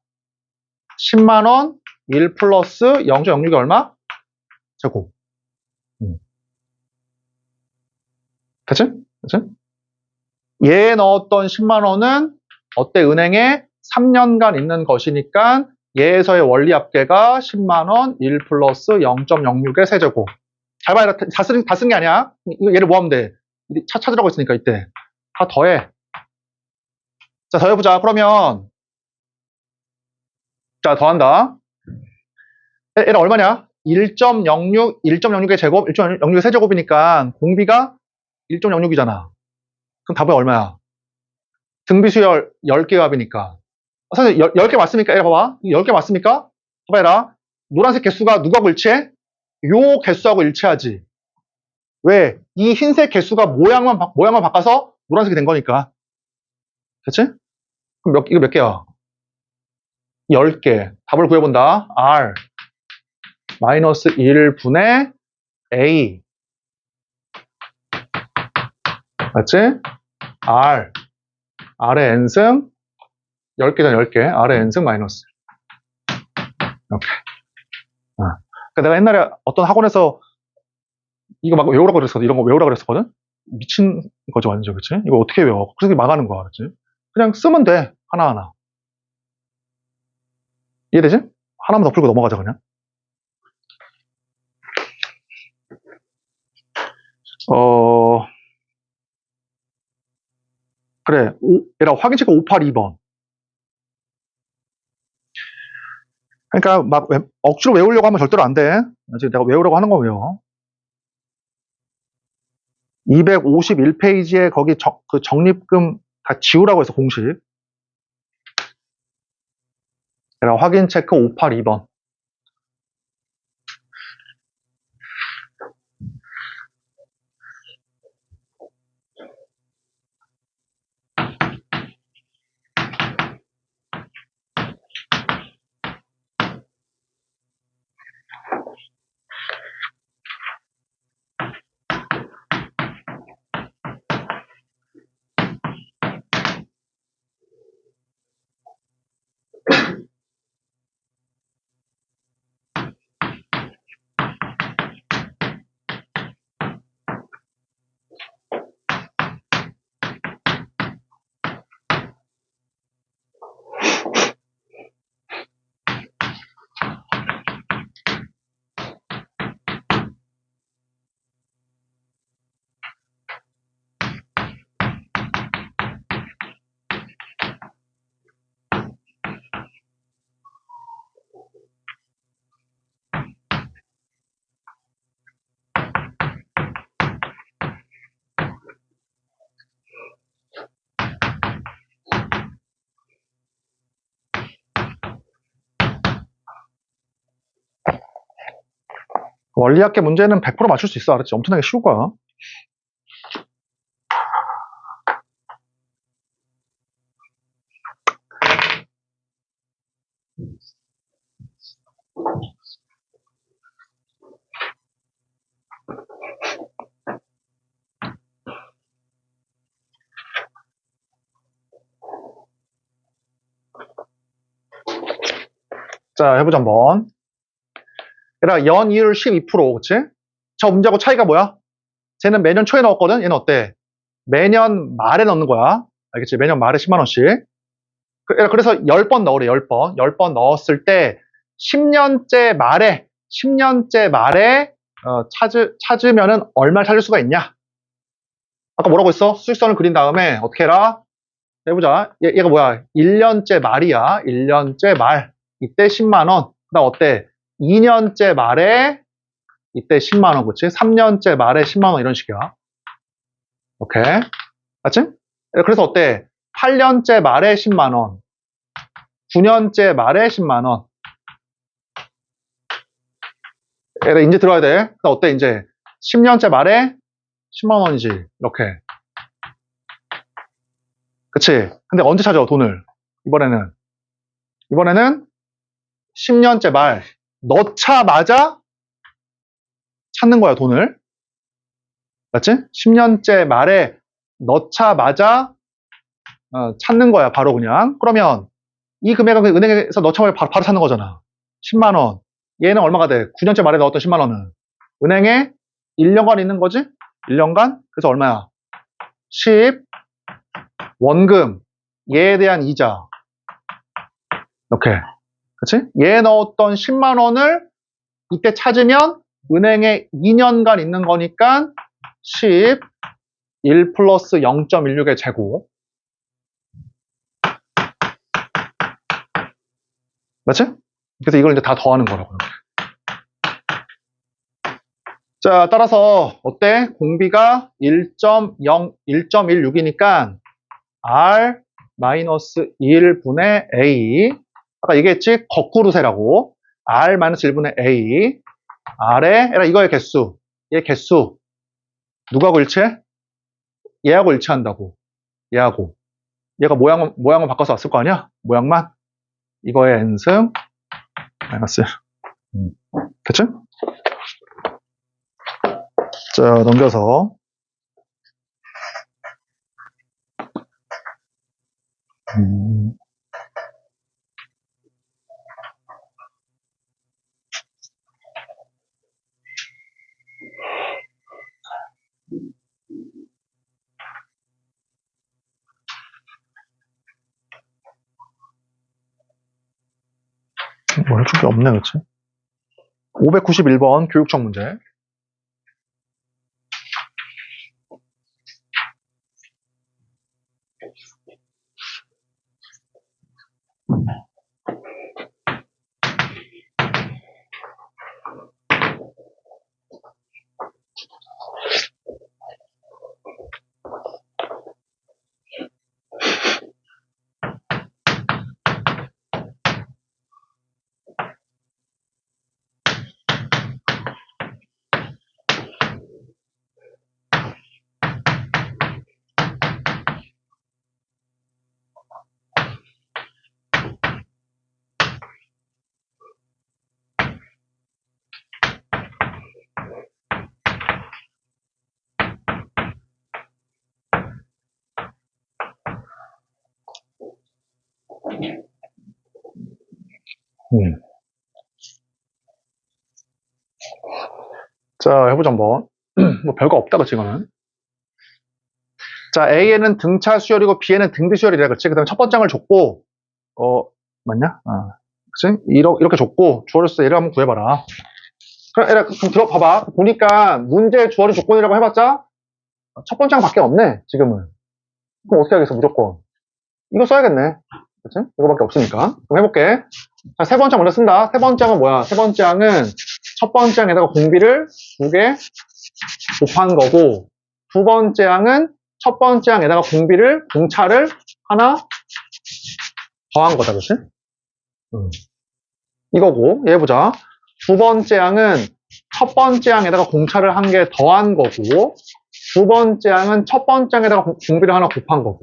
10만 원, 1 플러스 0.06이 얼마? 제곱. 그치? 그치? 얘에 넣었던 10만 원은 어때? 은행에 3년간 있는 것이니까 얘에서의 원리 합계가 10만 원, 1 플러스 0.06의 세제곱. 잘 봐라. 다 쓴 게 아니야. 얘를 뭐 하면 돼? 차 찾으라고 했으니까 이때. 다 더해. 자, 더해보자. 그러면 자, 더한다. 얘는 얼마냐? 1.06의 제곱, 1.06의 세제곱이니까 공비가 1.06이잖아. 그럼 답은 얼마야? 등비수열 10개 합이니까. 선생님, 10개 맞습니까? 이리 봐봐. 10개 맞습니까? 봐봐라. 노란색 개수가 누구하고 일치해? 요 개수하고 일치하지. 왜? 이 흰색 개수가 모양만 바꿔서 노란색이 된 거니까. 그치? 그럼 이거 몇 개야? 10개. 답을 구해본다. R. 마이너스 1분의 A. 맞지? R. R의 N승 10개잖아, 10개. R의 N승 마이너스. 이렇게. 그러니까 내가 옛날에 어떤 학원에서 이거 막 외우라고 그랬었거든. 이런 거 외우라고 그랬었거든. 미친 거죠, 완전. 그치? 이거 어떻게 외워? 그래서 망하는 거야, 그치? 그냥 쓰면 돼. 하나하나. 이해되지? 하나만 더 풀고 넘어가자, 그냥. 그래. 얘랑 확인 체크 582번. 그러니까 막 억지로 외우려고 하면 절대로 안 돼. 지금 내가 외우려고 하는 거 외워. 251페이지에 거기 그 적립금 다 지우라고 해서 공식. 얘랑 확인 체크 582번. 원리학계 문제는 100% 맞출 수 있어. 알았지? 엄청나게 쉬울 거야. 자, 해보자 한번. 얘들아, 연이율 12%, 그치? 저 문제하고 차이가 뭐야? 쟤는 매년 초에 넣었거든? 얘는 어때? 매년 말에 넣는 거야. 알겠지? 매년 말에 10만원씩. 그래서 10번 넣으래, 10번. 10번 넣었을 때, 10년째 말에, 찾으면은 얼마를 찾을 수가 있냐? 아까 뭐라고 했어? 수직선을 그린 다음에, 어떻게 해라? 해보자. 얘가 뭐야? 1년째 말이야. 1년째 말. 이때 10만원. 그 다음 어때? 2년째 말에, 이때 10만원, 그치? 3년째 말에 10만원 이런 식이야. 오케이. 맞지? 그래서 어때? 8년째 말에 10만원. 9년째 말에 10만원. 얘가 이제 들어야 돼. 그다음 어때? 이제 10년째 말에 10만원이지. 이렇게. 그치? 근데 언제 찾아, 돈을? 이번에는 10년째 말. 넣자마자 찾는 거야, 돈을. 맞지? 10년째 말에 넣자마자 찾는 거야, 바로 그냥. 그러면 이 금액은 은행에서 넣자마자 바로 찾는 거잖아. 10만원. 얘는 얼마가 돼? 9년째 말에 넣었던 10만원은. 은행에 1년간 있는 거지? 1년간? 그래서 얼마야? 10 원금. 얘에 대한 이자. 이렇게. 그치? 얘 넣었던 10만원을 이때 찾으면 은행에 2년간 있는 거니까 10 1 플러스 0.16의 제곱. 맞지? 그래서 이걸 이제 다 더하는 거라고. 자, 따라서 어때? 공비가 1.16이니까 R 마이너스 1분의 A. 아까 얘기했지? 거꾸로 세라고. R 마이너스 1분의 A. R에, 이거의 개수. 얘 개수. 누구하고 일치해? 얘하고 일치한다고. 얘하고. 얘가 모양을 바꿔서 왔을 거 아니야? 모양만. 이거의 n승 마이너스. 됐지? 자, 넘겨서. 뭐 해줄 게 없네, 그치? 591번 교육청 문제. 자, 해보자 한번. 뭐 별거 없다, 그치, 이거는. 자, A에는 등차 수열이고 B에는 등비 수열이래, 그치? 그 다음에 첫 번째 항을 줬고, 맞냐? 그치? 이렇게 줬고, 주어졌을 때 얘를 한번 구해봐라. 그럼 들어봐봐. 보니까 문제 주어리 조건이라고 해봤자, 첫 번째 항밖에 없네, 지금은. 그럼 어떻게 하겠어, 무조건. 이거 써야겠네. 그치? 이거밖에 없으니까. 그럼 해볼게. 자, 세 번째 항 먼저 쓴다. 세 번째 항은 뭐야? 세 번째 항은 첫 번째 항에다가 공비를 2개 곱한 거고, 두 번째 항은 첫 번째 항에다가 공차를 하나 더한 거다, 그치? 이거고, 얘 보자. 두 번째 항은 첫 번째 항에다가 공차를 한 개 더한 거고, 두 번째 항은 첫 번째 항에다가 공비를 하나 곱한 거고,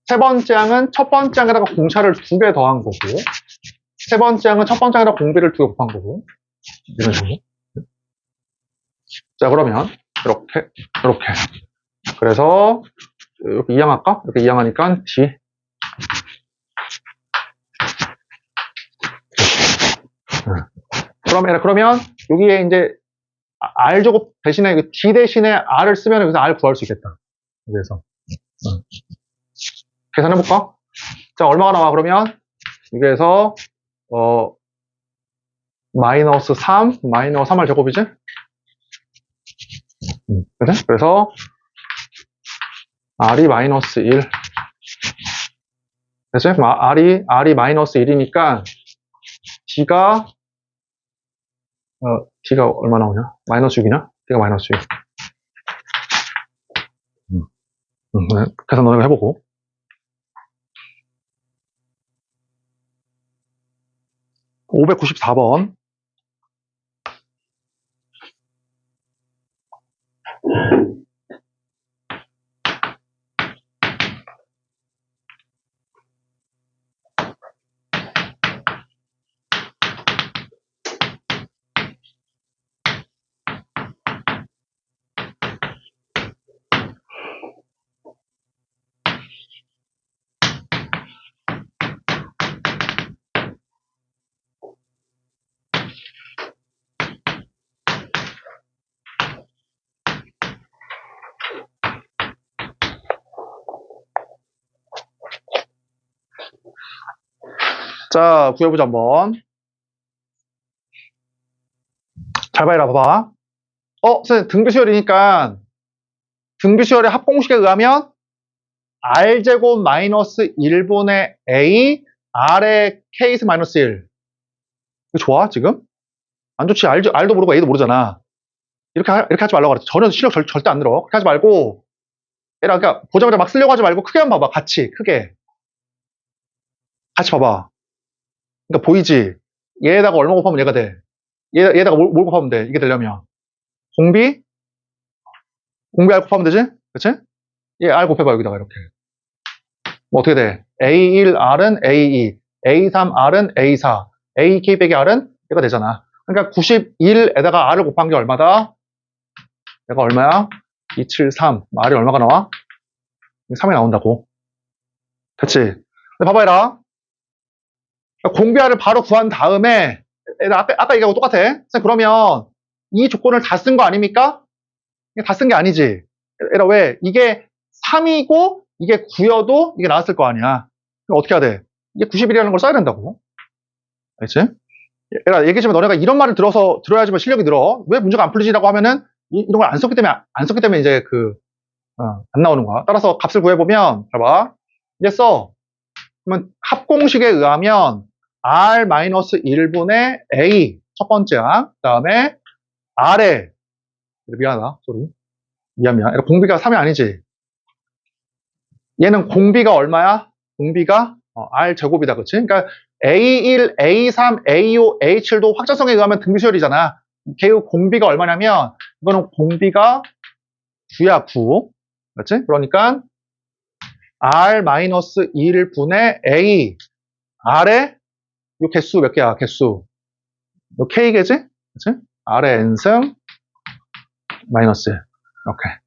세 번째 항은 첫 번째 항에다가 공차를 두 개 더한 거고, 세 번째 항은 첫 번째 항에다가 공비를 두 개 곱한 거고, 이런 식으로. 자, 그러면 이렇게. 그래서 이렇게 이항할까? 이렇게 이항하니까 D. 그러면 여기에 이제 R 제곱 대신에 D 대신에 R을 쓰면 여기서 R 구할 수 있겠다. 여기에서 계산해볼까? 자, 얼마가 나와 그러면 여기에서 마이너스 3 마이너스 3R 제곱이지? 그래? 그래서 R이 마이너스 1. 됐지? R이 마이너스 1이니까 D가 얼마 나오냐? 마이너스 6이냐? D가 마이너스 6. 네. 계산 너네가 해보고. 594번. 자, 구해보자 한번. 잘 봐라, 봐봐. 선생님, 등비수열이니까 등비수열의 합공식에 의하면 R제곱 마이너스 1분의 A R의 K스 마이너스 1. 이거 좋아, 지금? 안 좋지. R도 모르고 A도 모르잖아. 이렇게 하지 말라고 그랬지. 전혀 실력 절대 안 늘어. 그렇게 하지 말고, 그러니까 보자마자 막 쓰려고 하지 말고 크게 한번 봐봐. 같이, 크게. 같이 봐봐. 그러니까 보이지? 얘에다가 얼마 곱하면 얘가 돼. 얘에다가 뭘 곱하면 돼. 이게 되려면. 공비 R 곱하면 되지? 그치? 얘 R 곱해봐, 여기다가 이렇게. 뭐 어떻게 돼? A1R은 A2, A3R은 A4, AK 빼기 R은 얘가 되잖아. 그러니까 91에다가 R을 곱한 게 얼마다? 얘가 얼마야? 273. R이 얼마가 나와? 3이 나온다고. 됐지? 근데 봐봐라. 공비 R을 바로 구한 다음에, 아까 얘기하고 똑같아. 그러면 이 조건을 다 쓴 거 아닙니까? 다 쓴 게 아니지. 왜? 이게 3이고 이게 9여도 이게 나왔을 거 아니야. 그럼 어떻게 해야 돼? 이게 90이라는 걸 써야 된다고. 알겠지? 얘기했지만 너네가 이런 말을 들어야지만 실력이 늘어. 왜 문제가 안 풀리지라고 하면은 이런 걸 안 썼기 때문에 이제 안 나오는 거야. 따라서 값을 구해보면, 봐봐. 이제 써. 그러면 합공식에 의하면 R-1분의 A 첫 번째 항, 그 다음에 R에 미안하다, 소리. 미안. 공비가 3이 아니지. 얘는 공비가 얼마야? 공비가 R 제곱이다, 그치? 그러니까 A1, A3, A5, A7도 확장성에 의하면 등비수열이잖아. 걔의 공비가 얼마냐면 이거는 공비가 9야, 9. 그렇지? 그러니까 R-1 분의 A R의 요 개수 몇 개야? 개수. 요 K개지? 그렇지? R의 N승 마이너스. 이렇게.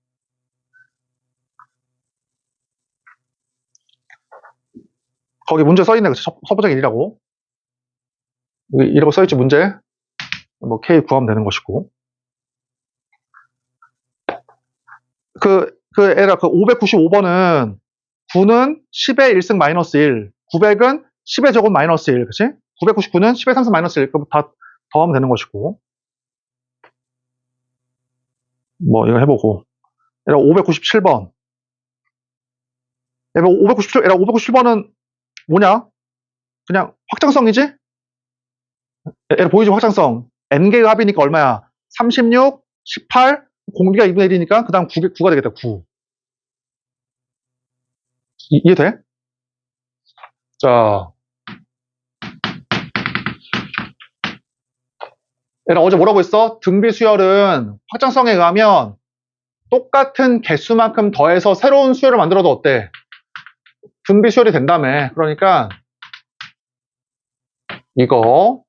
거기 문제 써있네. 그치? 서부적 1이라고. 이라고 써있지, 문제. 뭐, K 구하면 되는 것이고. 에라, 595번은 9는 10의 1승 마이너스 1, 900은 10의 제곱 마이너스 1, 그치? 999는 10의 3승 마이너스 1, 그럼 다 더하면 되는 것이고. 뭐, 이거 해보고. 에라, 597번. 에라, 597번은 뭐냐? 그냥 확장성이지? 에라, 보이지, 확장성. n개의 합이니까 얼마야? 36, 18, 공비가 2분의 1이니까 그 다음 9가 되겠다, 9. 이해돼? 자, 얘들아, 어제 뭐라고 했어? 등비 수열은 확장성에 의하면 똑같은 개수만큼 더해서 새로운 수열을 만들어도 어때? 등비 수열이 된다며. 그러니까 이거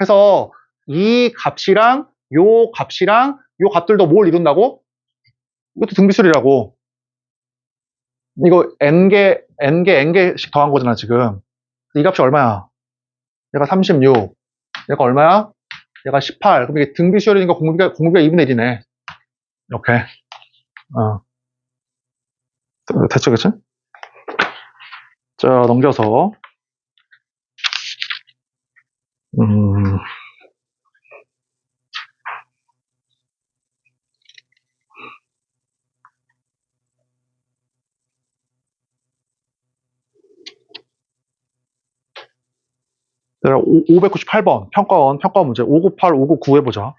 해서 이 값이랑 요 값이랑 요 값들도 뭘 이룬다고? 이것도 등비수열이라고. 이거 n개씩 더한 거잖아, 지금. 이 값이 얼마야? 얘가 36. 얘가 얼마야? 얘가 18. 그럼 이게 등비수열이니까 공비가 2분의 1이네. 이렇게. 됐죠, 그치? 자, 넘겨서. 음, 얘들아, 598번. 평가원 문제. 598, 599 해보자.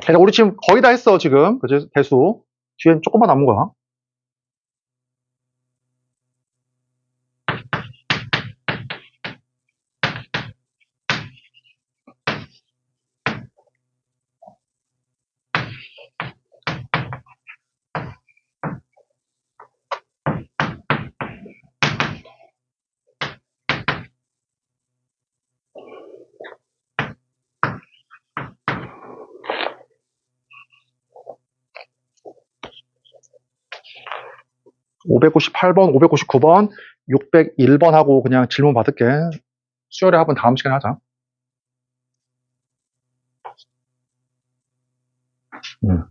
얘들아, 우리 지금 거의 다 했어, 지금. 그치? 대수. 뒤엔 조금만 남은 거야. (598번) (599번) (601번) 하고 그냥 질문 받을게. 수열의 합은 다음 시간에 하자. 음.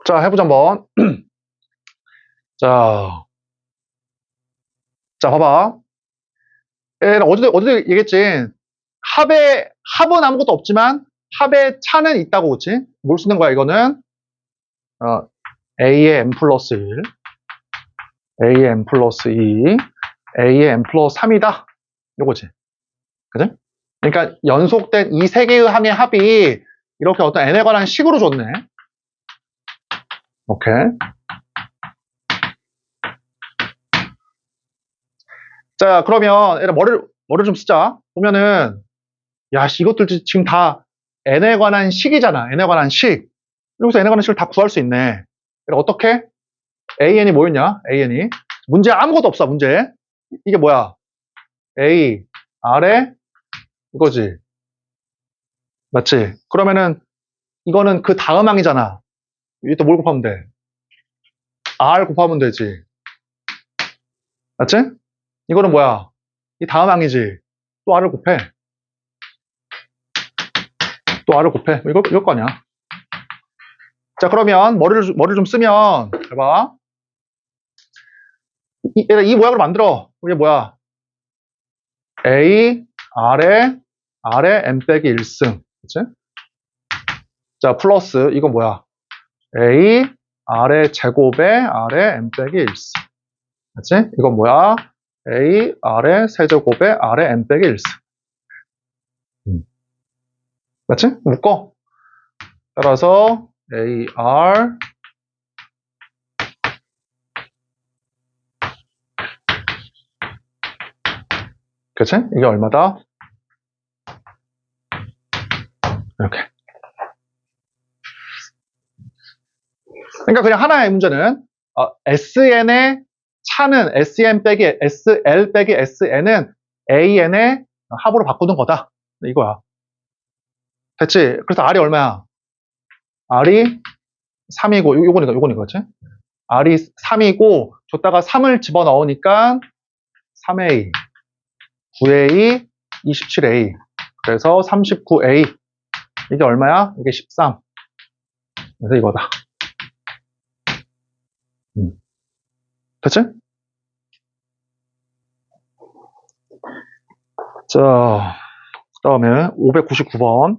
자, 해보자 한번. 자, 봐봐. 어제도 얘기했지. 합은 아무것도 없지만 합의 차는 있다고, 그치? 뭘 쓰는 거야, 이거는? A의 n 플러스 1, A의 n 플러스 2, A의 n 플러스 3이다. 요거지. 그지? 그러니까 연속된 이 세 개의 함의 합이 이렇게 어떤 n에 관한 식으로 줬네. 오케이. 자, 그러면 머리를 좀 쓰자. 보면은 야, 이것들 지금 다 n에 관한 식이잖아. n에 관한 식. 여기서 n에 관한 식을 다 구할 수 있네. 어떻게? an이 뭐였냐? an이. 문제 아무것도 없어, 문제. 이게 뭐야? a, r에 이거지. 맞지? 그러면은 이거는 그 다음 항이잖아. 이게 또 뭘 곱하면 돼? r 곱하면 되지. 맞지? 이거는 뭐야? 이 다음 항이지. 또 r을 곱해. 또 r을 곱해. 이걸 거 아니야. 자, 그러면 머리를 좀 쓰면 해봐. 이 모양으로 만들어. 이게 뭐야? A, R에 M 빼기 1승. 그치? 자, 플러스, 이건 뭐야? A, R의 제곱에 R에 M 빼기 1승. 그치? 이건 뭐야? A, R의 세제곱에 R에 M 빼기 1승. 맞지? 묶어. 따라서 A, R, 그치? 이게 얼마다? 이렇게. 그러니까 그냥 하나의 문제는 SN의 차는 SN 빼기 SL 빼기 SN은 AN의 합으로 바꾸는 거다. 이거야. 됐지? 그래서 R이 얼마야? R이 3이고, 요거니까, 그치? R이 3이고, 줬다가 3을 집어넣으니까 3A, 9A, 27A. 그래서 39A. 이게 얼마야? 이게 13. 그래서 이거다. 됐지? 자, 그 다음에 599번.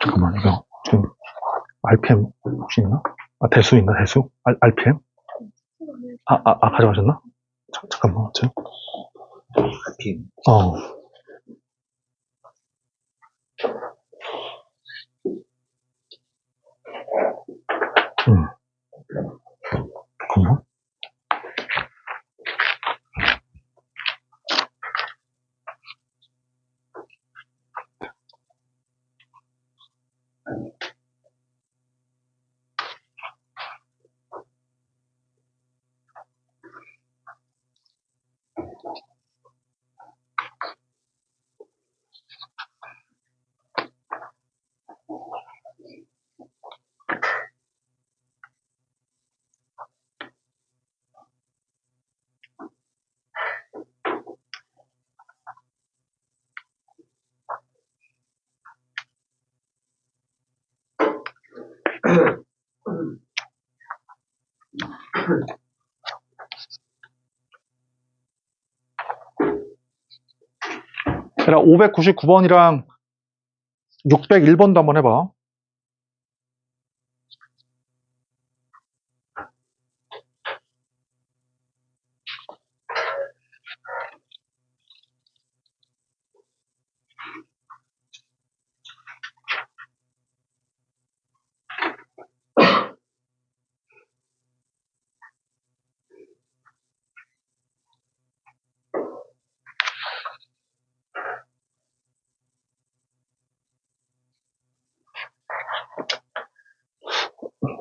잠깐만, 이거 지금 RPM 혹시 있나? 아, 대수 있나, 대수? RPM? 가져가셨나? 잠깐만, 지금. RPM. 잠깐만. 얘들아, 599번이랑 601번도 한번 해봐.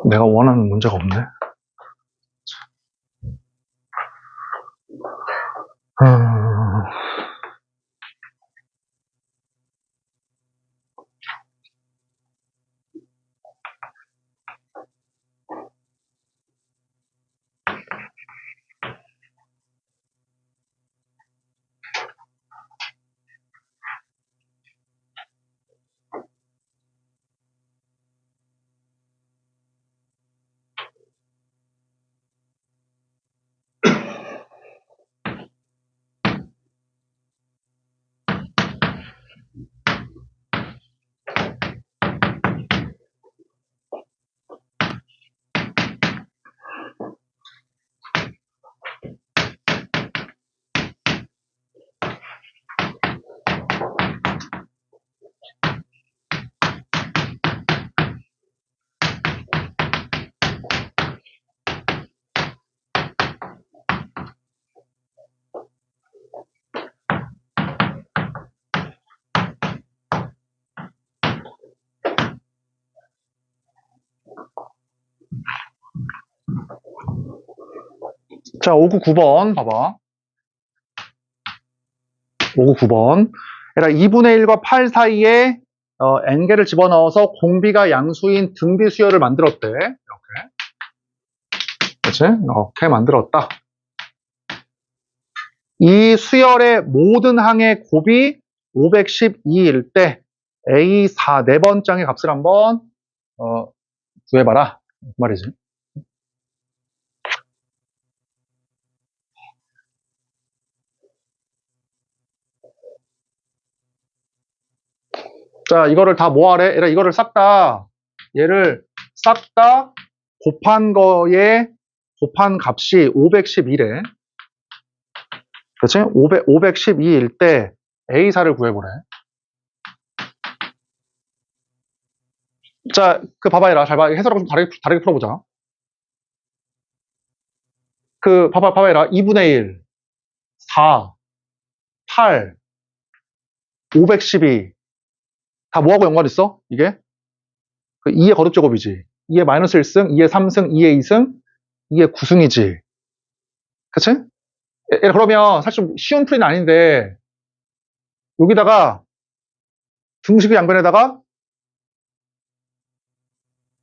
내가 원하는 문제가 없네. 자, 599번 봐봐. 599번. 얘들아, 2분의 1과 8 사이에 n개를 집어넣어서 공비가 양수인 등비 수열을 만들었대. 이렇게. 그렇지? 이렇게 만들었다. 이 수열의 모든 항의 곱이 512일 때 A4 네 번장의 값을 한번 구해봐라. 그 말이지. 자, 이거를 다 뭐하래? 얘를 이거를 얘를 싹 다 곱한 거에 곱한 값이 512래. 그렇지? 512일 때 A4를 구해보래. 자, 그 봐봐, 얘라. 잘 봐. 해설을 좀 다르게 풀어보자. 그, 봐봐, 얘라. 2분의 1, 4, 8, 512. 다 뭐하고 연관 있어? 이게? 그 2의 거듭제곱이지. 2의 마이너스 1승, 2의 3승, 2의 2승, 2의 9승이지. 그치? 그러면 사실 좀 쉬운 풀이는 아닌데, 여기다가 등식의 양변에다가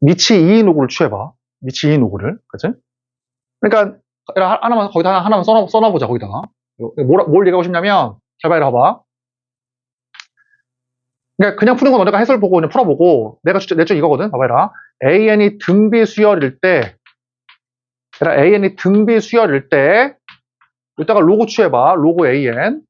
미치 2인 호구를 취해봐. 미치 2인 호구를. 그치? 그러니까, 거기다 하나만 써놔보자, 거기다가. 뭘 얘기하고 싶냐면, 잘 봐봐. 그러니까 그냥 푸는 건 너가 해설 보고 그냥 풀어보고, 내 쪽 이거거든? 봐봐라. AN이 등비 수열일 때, AN이 등비 수열일 때, 이따가 로그 취해봐. 로그 AN.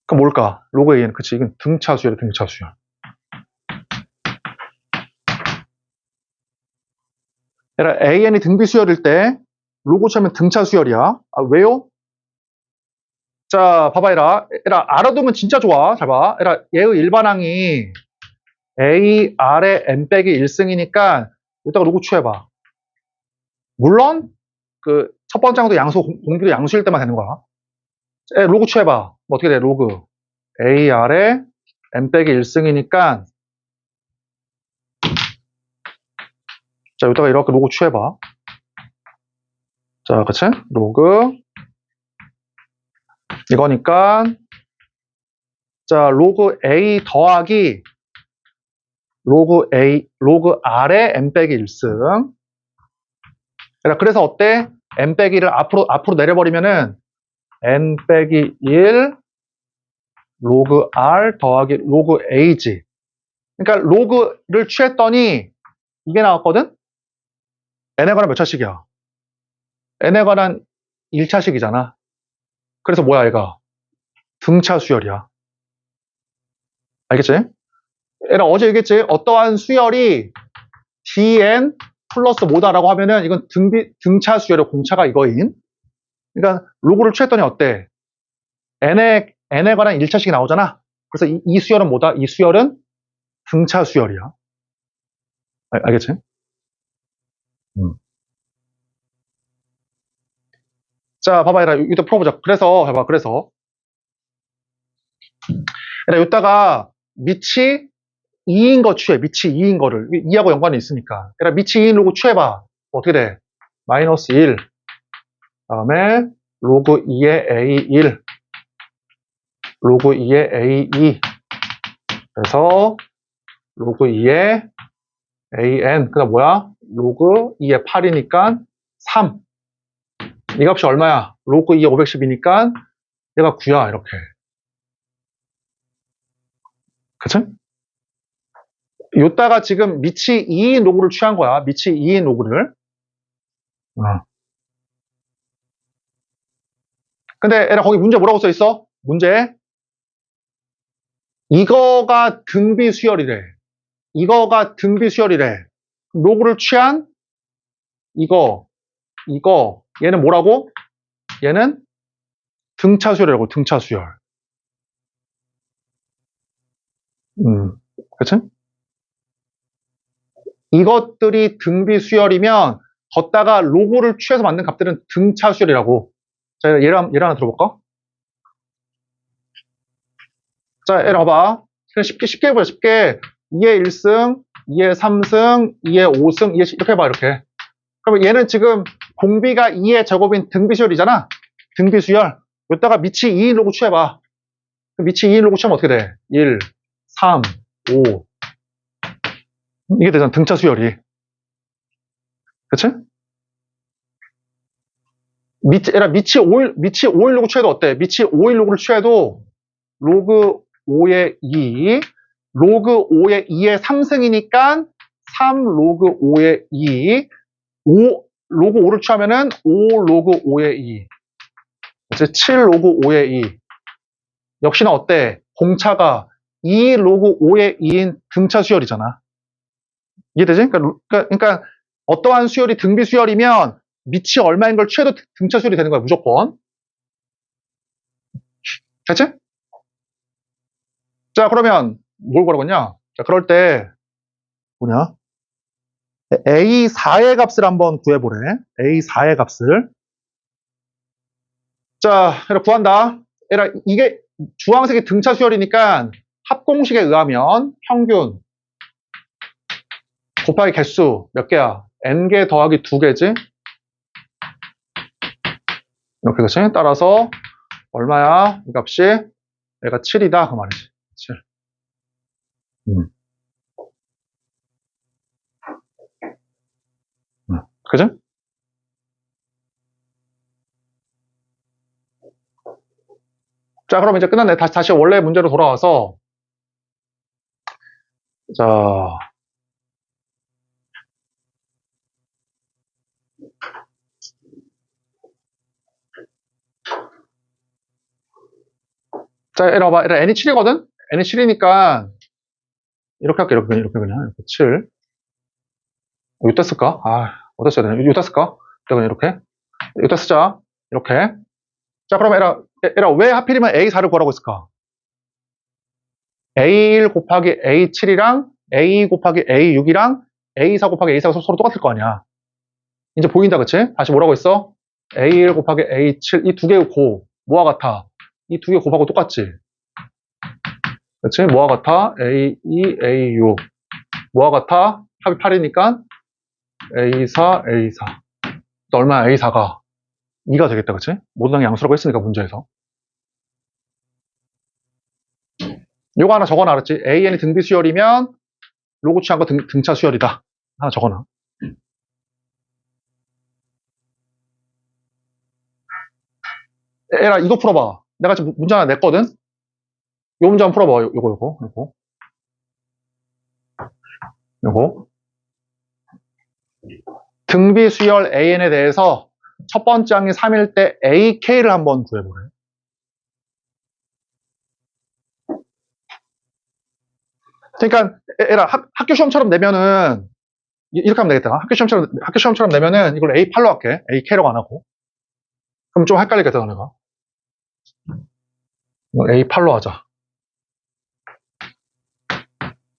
그럼 뭘까? 로그 AN. 그치. 이건 등차 수열이야, 등차 수열. AN이 등비 수열일 때, 로그 취하면 등차 수열이야. 아, 왜요? 자, 봐봐, 알아두면 진짜 좋아. 잘 봐. 얘의 일반항이 A, R의 N 빼기 1승이니까, 이따가 로그 취해봐. 물론, 그, 첫 번째 항도 공비도 양수일 때만 되는 거야. 로그 취해봐. 뭐 어떻게 돼? 로그. AR의 n 빼기 1승이니까 자, 여기다가 이렇게 로그 취해봐. 자, 그치? 로그 이거니까 자, 로그 A 더하기 로그 R의 n 빼기 1승. 그래서 어때? n 빼기를 앞으로 내려버리면은 n 빼기 1 로그 R 더하기 로그 A지. 그러니까 로그를 취했더니 이게 나왔거든? n에 관한 몇 차식이야? n에 관한 1차식이잖아. 그래서 뭐야, 얘가? 등차 수열이야. 알겠지? 얘는 어제 얘기했지? 어떠한 수열이 dn 플러스 뭐다라고 하면은 이건 등차 수열의 공차가 이거인. 그러니까 로그를 취했더니 어때? n에 관한 1차식이 나오잖아. 그래서 이 수열은 뭐다? 이 수열은 등차 수열이야. 알겠지? 자, 봐봐, 얘들아. 이따 풀어보자. 그래서. 얘들아, 이따가 밑이 2인 거 취해. 밑이 2인 거를. 2하고 연관이 있으니까. 얘들아, 밑이 2인 로그 취해봐. 어떻게 돼? 마이너스 1. 다음에 로그 2의 A1. 로그 2의 A2. 그래서 로그 2의 AN. 그다음 뭐야? 로그 2의 8이니까 3. 이 값이 얼마야? 로그 2의 510이니까 얘가 9야. 이렇게. 그치? 요따가 지금 밑이 2인 로그를 취한 거야. 밑이 2인 로그를. 근데 얘들아, 거기 문제 뭐라고 써 있어? 문제. 이거가 등비 수열이래. 이거가 등비 수열이래. 로그를 취한 이거, 얘는 뭐라고? 얘는 등차 수열이라고, 등차 수열. 그치? 이것들이 등비 수열이면 걷다가 로그를 취해서 만든 값들은 등차 수열이라고. 자, 예를 하나 들어볼까? 자, 얘를 봐봐. 그냥 쉽게 해보자, 쉽게. 2의 1승, 2의 3승, 2의 5승, 2의 10, 이렇게 해봐, 이렇게. 그러면 얘는 지금 공비가 2의 제곱인 등비수열이잖아. 등비수열. 여기다가 밑이 2인 로그 취해봐. 밑이 2인 로그 취하면 어떻게 돼? 1, 3, 5. 이게 되잖아, 등차 수열이. 그치? 밑이 5인 로그 취해도 어때? 밑이 5인 로그를 취해도 로그 5의 2, 로그 5의 2의 3승이니까 3 로그 5의 2, 5, 로그 5를 취하면은 5 로그 5의 2. 그치? 7 로그 5의 2. 역시나 어때? 공차가 2 로그 5의 2인 등차 수열이잖아. 이해되지? 그러니까 어떠한 수열이 등비 수열이면 밑이 얼마인 걸 취해도 등차 수열이 되는 거야, 무조건. 됐지? 자, 그러면 뭘 구하라고냐? 자, 그럴 때 뭐냐? A4의 값을 한번 구해보래. A4의 값을. 자, 얘를 구한다. 얘라 이게 주황색이 등차 수열이니까 합공식에 의하면 평균 곱하기 개수 몇 개야? n개 더하기 2개지? 이렇게 그치? 따라서 얼마야? 이 값이 얘가 7이다 그 말이지. 7. 그지? 자, 그럼 이제 끝났네. 다시 원래 문제로 돌아와서 자, 이리 와봐. n이 7이거든? n이 7이니까 이렇게 할게. 이렇게 그냥. 이렇게 7. 이따 쓸까? 어디다 써야 되나? 이따 쓸까? 그냥 이렇게. 이따 쓰자. 이렇게. 자, 그럼 에라 왜 하필이면 A4를 구하라고 했을까? A1 곱하기 A7이랑 A 곱하기 A6이랑 A4 곱하기 A4가 서로 똑같을 거 아니야. 이제 보인다, 그치? 다시 뭐라고 했어? A1 곱하기 A7, 이 두 개 뭐와 같아? 이 두 개 곱하고 똑같지? 그치? 뭐와 같아? A2, A6. 뭐와 같아? 합이 8이니까 A4, A4. 또 얼마야, A4가? 2가 되겠다, 그치? 모든 항이 양수라고 했으니까, 문제에서. 요거 하나 적어놔, 그랬지? AN이 등비 수열이면 로고 취한 거 등차 수열이다. 하나 적어놔. 에라, 이거 풀어봐. 내가 지금 문제 하나 냈거든? 요 문제 한번 풀어봐. 요거. 등비 수열 AN에 대해서 첫 번째 항이 3일 때 AK를 한번 구해보래. 그러니까 에라 학교 시험처럼 내면은 이렇게 하면 되겠다. 학교 시험처럼 내면은 이걸 A8로 할게. AK로 안 하고. 그럼 좀 헷갈리겠다, 내가. A8로 하자.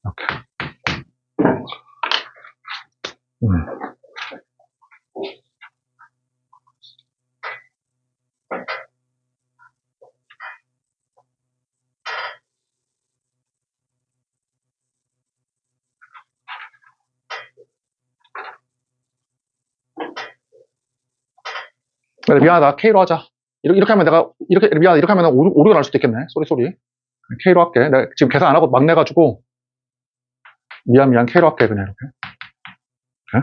이렇게. 그래, 미안하다. K로 하자. 이렇게 하면 미안하다. 이렇게 하면 오류가 날 수도 있겠네. 쏘리. K로 할게. 내가 지금 계산 안 하고 막 내가지고. 미안. K로 할게, 그냥 이렇게. 그래?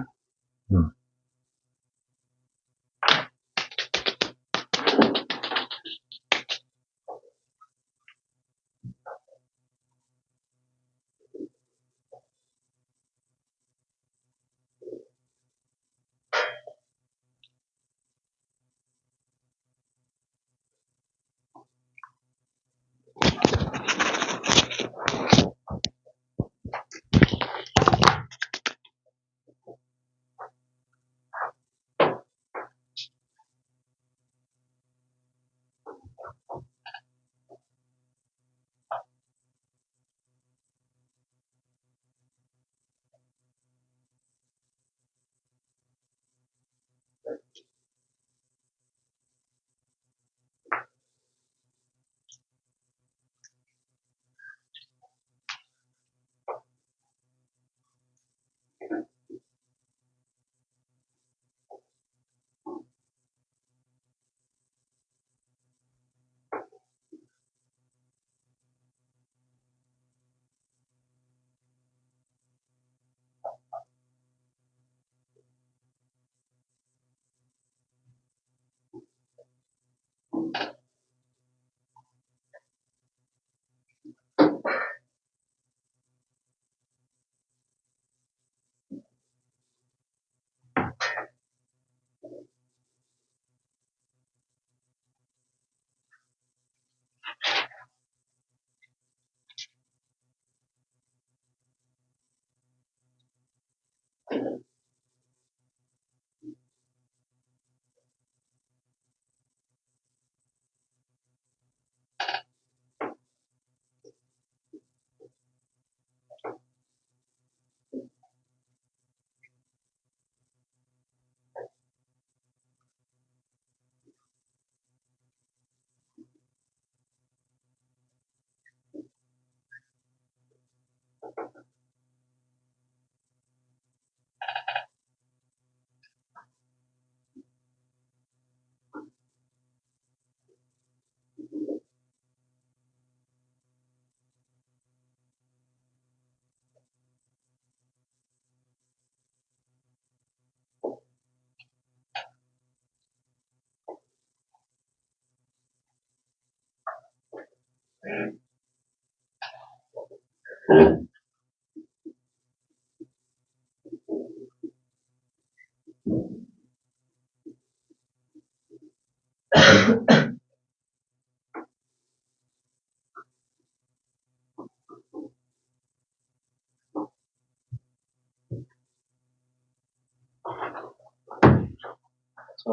자,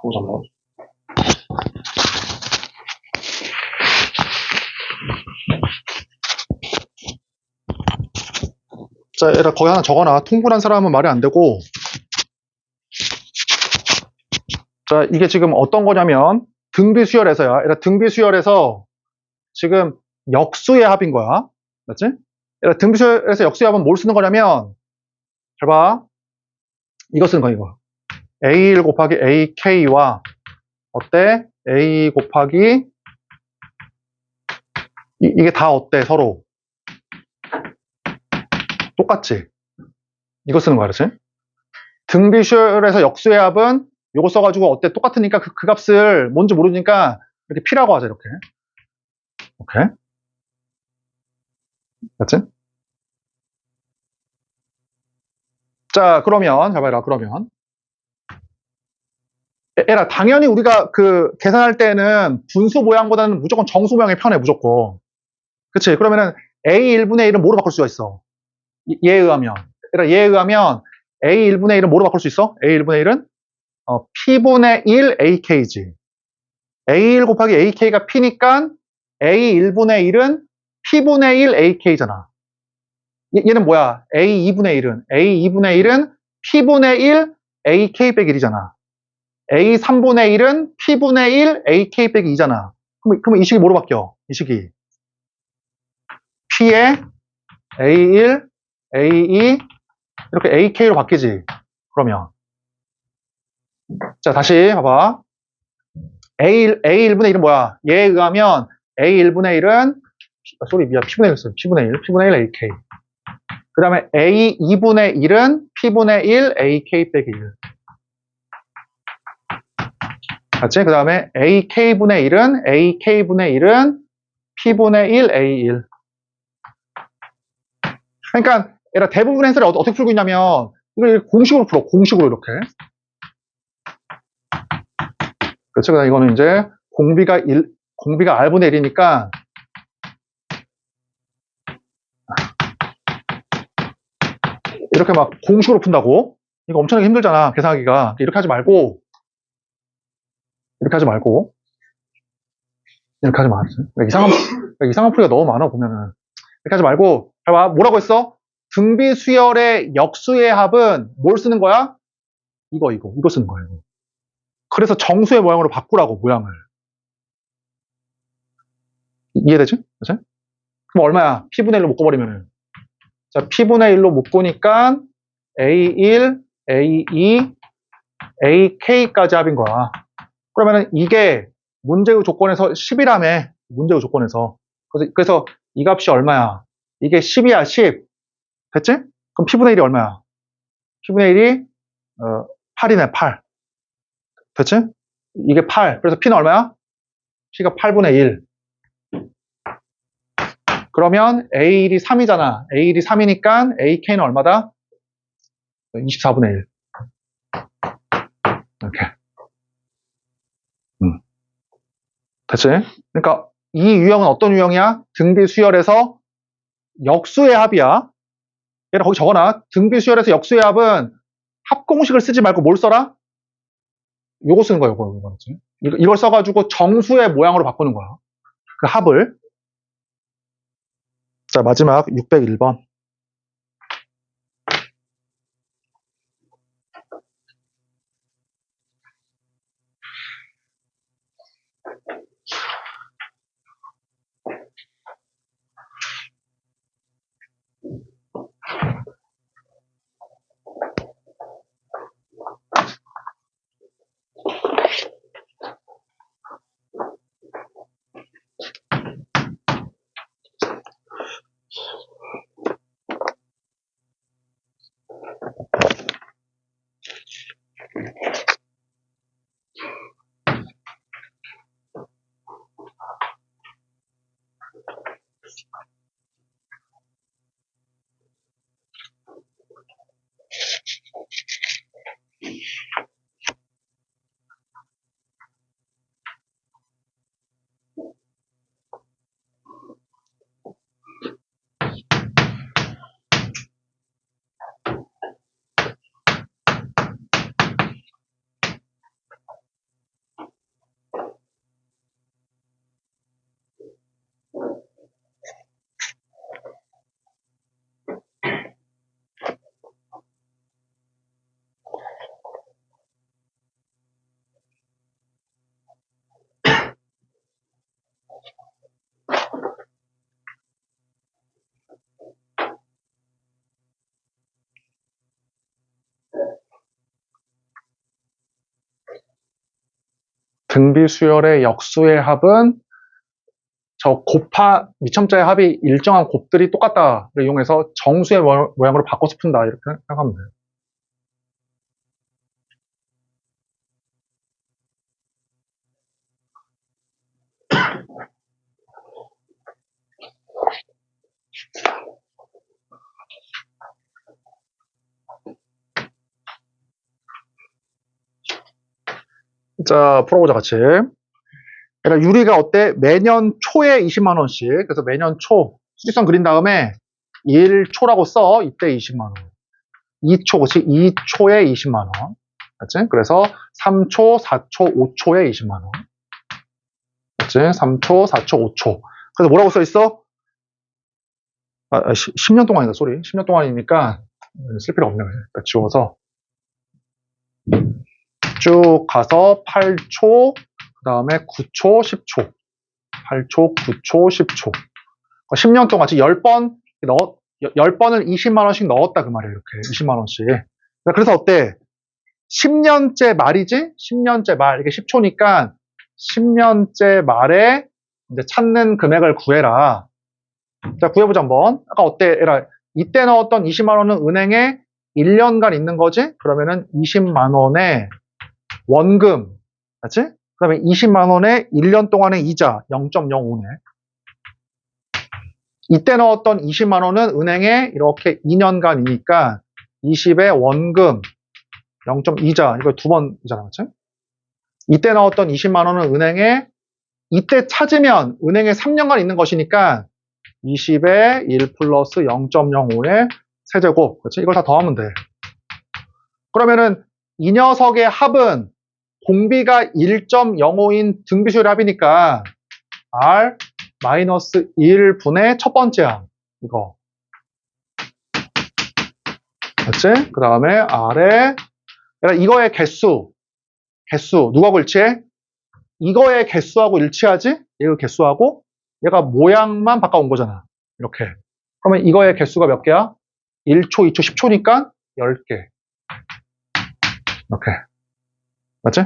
보자 한번. 자, 얘들아, 거기 하나 적어놔. 통분한 사람은 말이 안 되고. 자, 이게 지금 어떤 거냐면, 등비수열에서야. 얘들아, 등비수열에서 지금 역수의 합인 거야. 맞지? 얘들아, 등비수열에서 역수의 합은 뭘 쓰는 거냐면, 잘 봐. 이거 쓰는 거야, 이거. A1 곱하기 AK와, 어때? A 곱하기, 이게 다 어때, 서로? 똑같지? 이거 쓰는 거야, 그렇지? 등비수열에서 역수의 합은 요거 써가지고 어때? 똑같으니까 그 값을 뭔지 모르니까 이렇게 P라고 하자, 이렇게. 오케이? 맞지? 자, 그러면, 잡아라, 그러면. 에라, 당연히 우리가 그 계산할 때는 분수 모양보다는 무조건 정수 모양이 편해, 무조건. 그치? 그러면은 A1분의 1은 뭐로 바꿀 수가 있어? 얘에 의하면. 에라, 얘에 의하면 A1분의 1은 뭐로 바꿀 수 있어? A1분의 1은? P분의 1 AK지. A1 곱하기 AK가 P니까 A1분의 1은 P분의 1 AK잖아. 얘는 뭐야? A2분의 1은? A2분의 1은 P분의 1 AK 빼기 1이잖아. A3분의 1은 P분의 1 AK 빼기 2잖아. 그럼 이 식이 뭐로 바뀌어? 이 식이. P에 A1, A2, 이렇게 AK로 바뀌지. 그러면. 자, 다시 봐봐. A1분의 1은 뭐야? 얘에 의하면 A1분의 1은, 미안, P분의 1 써. P분의 1, P분의 1 AK. 그 다음에 A2분의 1은 P분의 1 AK 빼기 1. 맞지? 그 다음에 AK분의 1은 P분의 1 A1. 그러니까 얘가 대부분의 해설을 어떻게 풀고 있냐면 이걸 공식으로 풀어. 공식으로 이렇게. 그렇죠? 그다음 이거는 이제 공비가 R분의 1이니까 이렇게 막 공식으로 푼다고? 이거 엄청나게 힘들잖아. 계산하기가. 이렇게 하지 말고 이렇게 하지 말고 이상한 풀이가 너무 많아 보면은 이렇게 하지 말고 봐봐. 뭐라고 했어? 등비수열의 역수의 합은 뭘 쓰는 거야? 이거 쓰는 거예요. 그래서 정수의 모양으로 바꾸라고, 모양을. 이해되지? 그치? 그럼 얼마야? P분의 1로 묶어버리면은. 자, P분의 1로 묶으니까 A1, A2, AK까지 합인 거야. 그러면은 이게 문제의 조건에서 10이라며. 문제의 조건에서. 그래서 이 값이 얼마야? 이게 10이야, 10. 됐지? 그럼 P분의 1이 얼마야? P분의 1이 8이네, 8. 됐지? 이게 8. 그래서 P는 얼마야? P가 8분의 1. 그러면 A1이 3이잖아. A1이 3이니까 AK는 얼마다? 24분의 1. 이렇게. 됐지? 그러니까 이 유형은 어떤 유형이야? 등비 수열에서 역수의 합이야. 얘를 거기 적어놔. 등비 수열에서 역수의 합은 합공식을 쓰지 말고 뭘 써라? 요거 쓰는 거야, 요거. 이걸 써가지고 정수의 모양으로 바꾸는 거야. 그 합을. 자, 마지막 601번. 등비 수열의 역수의 합은 저 미첨자의 합이 일정한 곱들이 똑같다를 이용해서 정수의 모양으로 바꿔서 푼다. 이렇게 생각하면 돼요. 자, 풀어보자, 같이. 그러니까 유리가 어때? 매년 초에 20만원씩. 그래서 매년 초. 수직선 그린 다음에 1초라고 써. 이때 20만원. 2초, 그치? 2초에 20만원. 그치? 그래서 3초, 4초, 5초에 20만원. 그치? 3초, 4초, 5초. 그래서 뭐라고 써 있어? 10년 동안이다, 쏘리. 10년 동안이니까 쓸 필요 없네. 그러니까 지워서. 쭉 가서 8초, 그 다음에 9초, 10초. 8초, 9초, 10초. 10년 동안, 즉 10번을 20만원씩 넣었다, 그 말이에요. 이렇게. 20만원씩. 그래서 어때? 10년째 말이지? 10년째 말. 이게 10초니까 10년째 말에 이제 찾는 금액을 구해라. 자, 구해보자, 한번. 아까 어때? 에라, 이때 넣었던 20만원은 은행에 1년간 있는 거지? 그러면은 20만원에 원금, 맞지? 그 다음에 20만원에 1년 동안의 이자, 0.05네. 이때 넣었던 20만원은 은행에 이렇게 2년간이니까 20의 원금, 0.2자, 이거 두 번이잖아, 맞지? 이때 넣었던 20만원은 은행에, 이때 찾으면 은행에 3년간 있는 것이니까 20의 1 플러스 0.05의 세제곱, 그렇지? 이걸 다 더하면 돼. 그러면은 이 녀석의 합은 공비가 1.05인 등비수열의 합이니까 R 마이너스 1분의 첫 번째 항, 이거. 그렇지? 그 다음에 R에, 이거의 개수, 누구하고 일치해? 이거의 개수하고 일치하지? 이거 개수하고 얘가 모양만 바꿔온 거잖아. 이렇게. 그러면 이거의 개수가 몇 개야? 1초, 2초, 10초니까 10개. 이렇게. 맞지?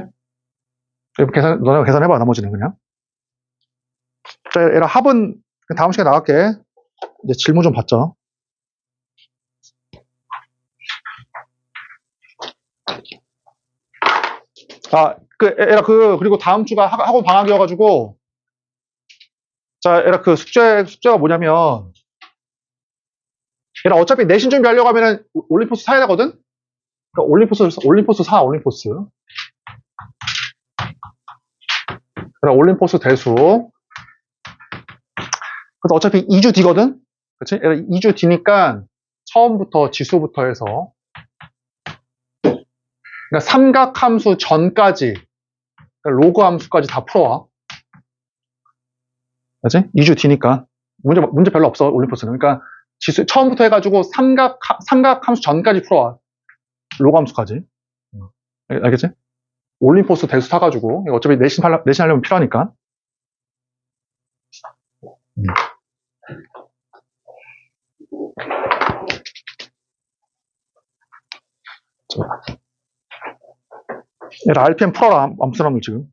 너네가 계산해봐, 나머지는 그냥. 자, 얘랑 합은 다음 시간에 나갈게. 이제 질문 좀 받자. 그리고 다음 주가 학원 방학이어가지고 자, 얘라 그 숙제가 뭐냐면, 얘라 어차피 내신 준비하려고 하면은 올림포스 사야 되거든? 그러니까 올림포스 사, 올림포스. 그래, 올림포스 대수. 그래서 어차피 2주 뒤거든? 그치? 얘라 2주 뒤니까 처음부터 지수부터 해서. 그러니까 삼각함수 전까지, 그러니까 로그 함수까지 다 풀어와. 그치? 2주 뒤니까. 문제 별로 없어, 올림포스는. 그러니까 지수, 처음부터 해가지고 삼각함수 전까지 풀어와. 로그 함수까지. 알겠지? 올림포스 대수 타가지고, 이거 어차피 내신 하려면 필요하니까. 얘를 RPM 풀어라, 아무 사람들 지금.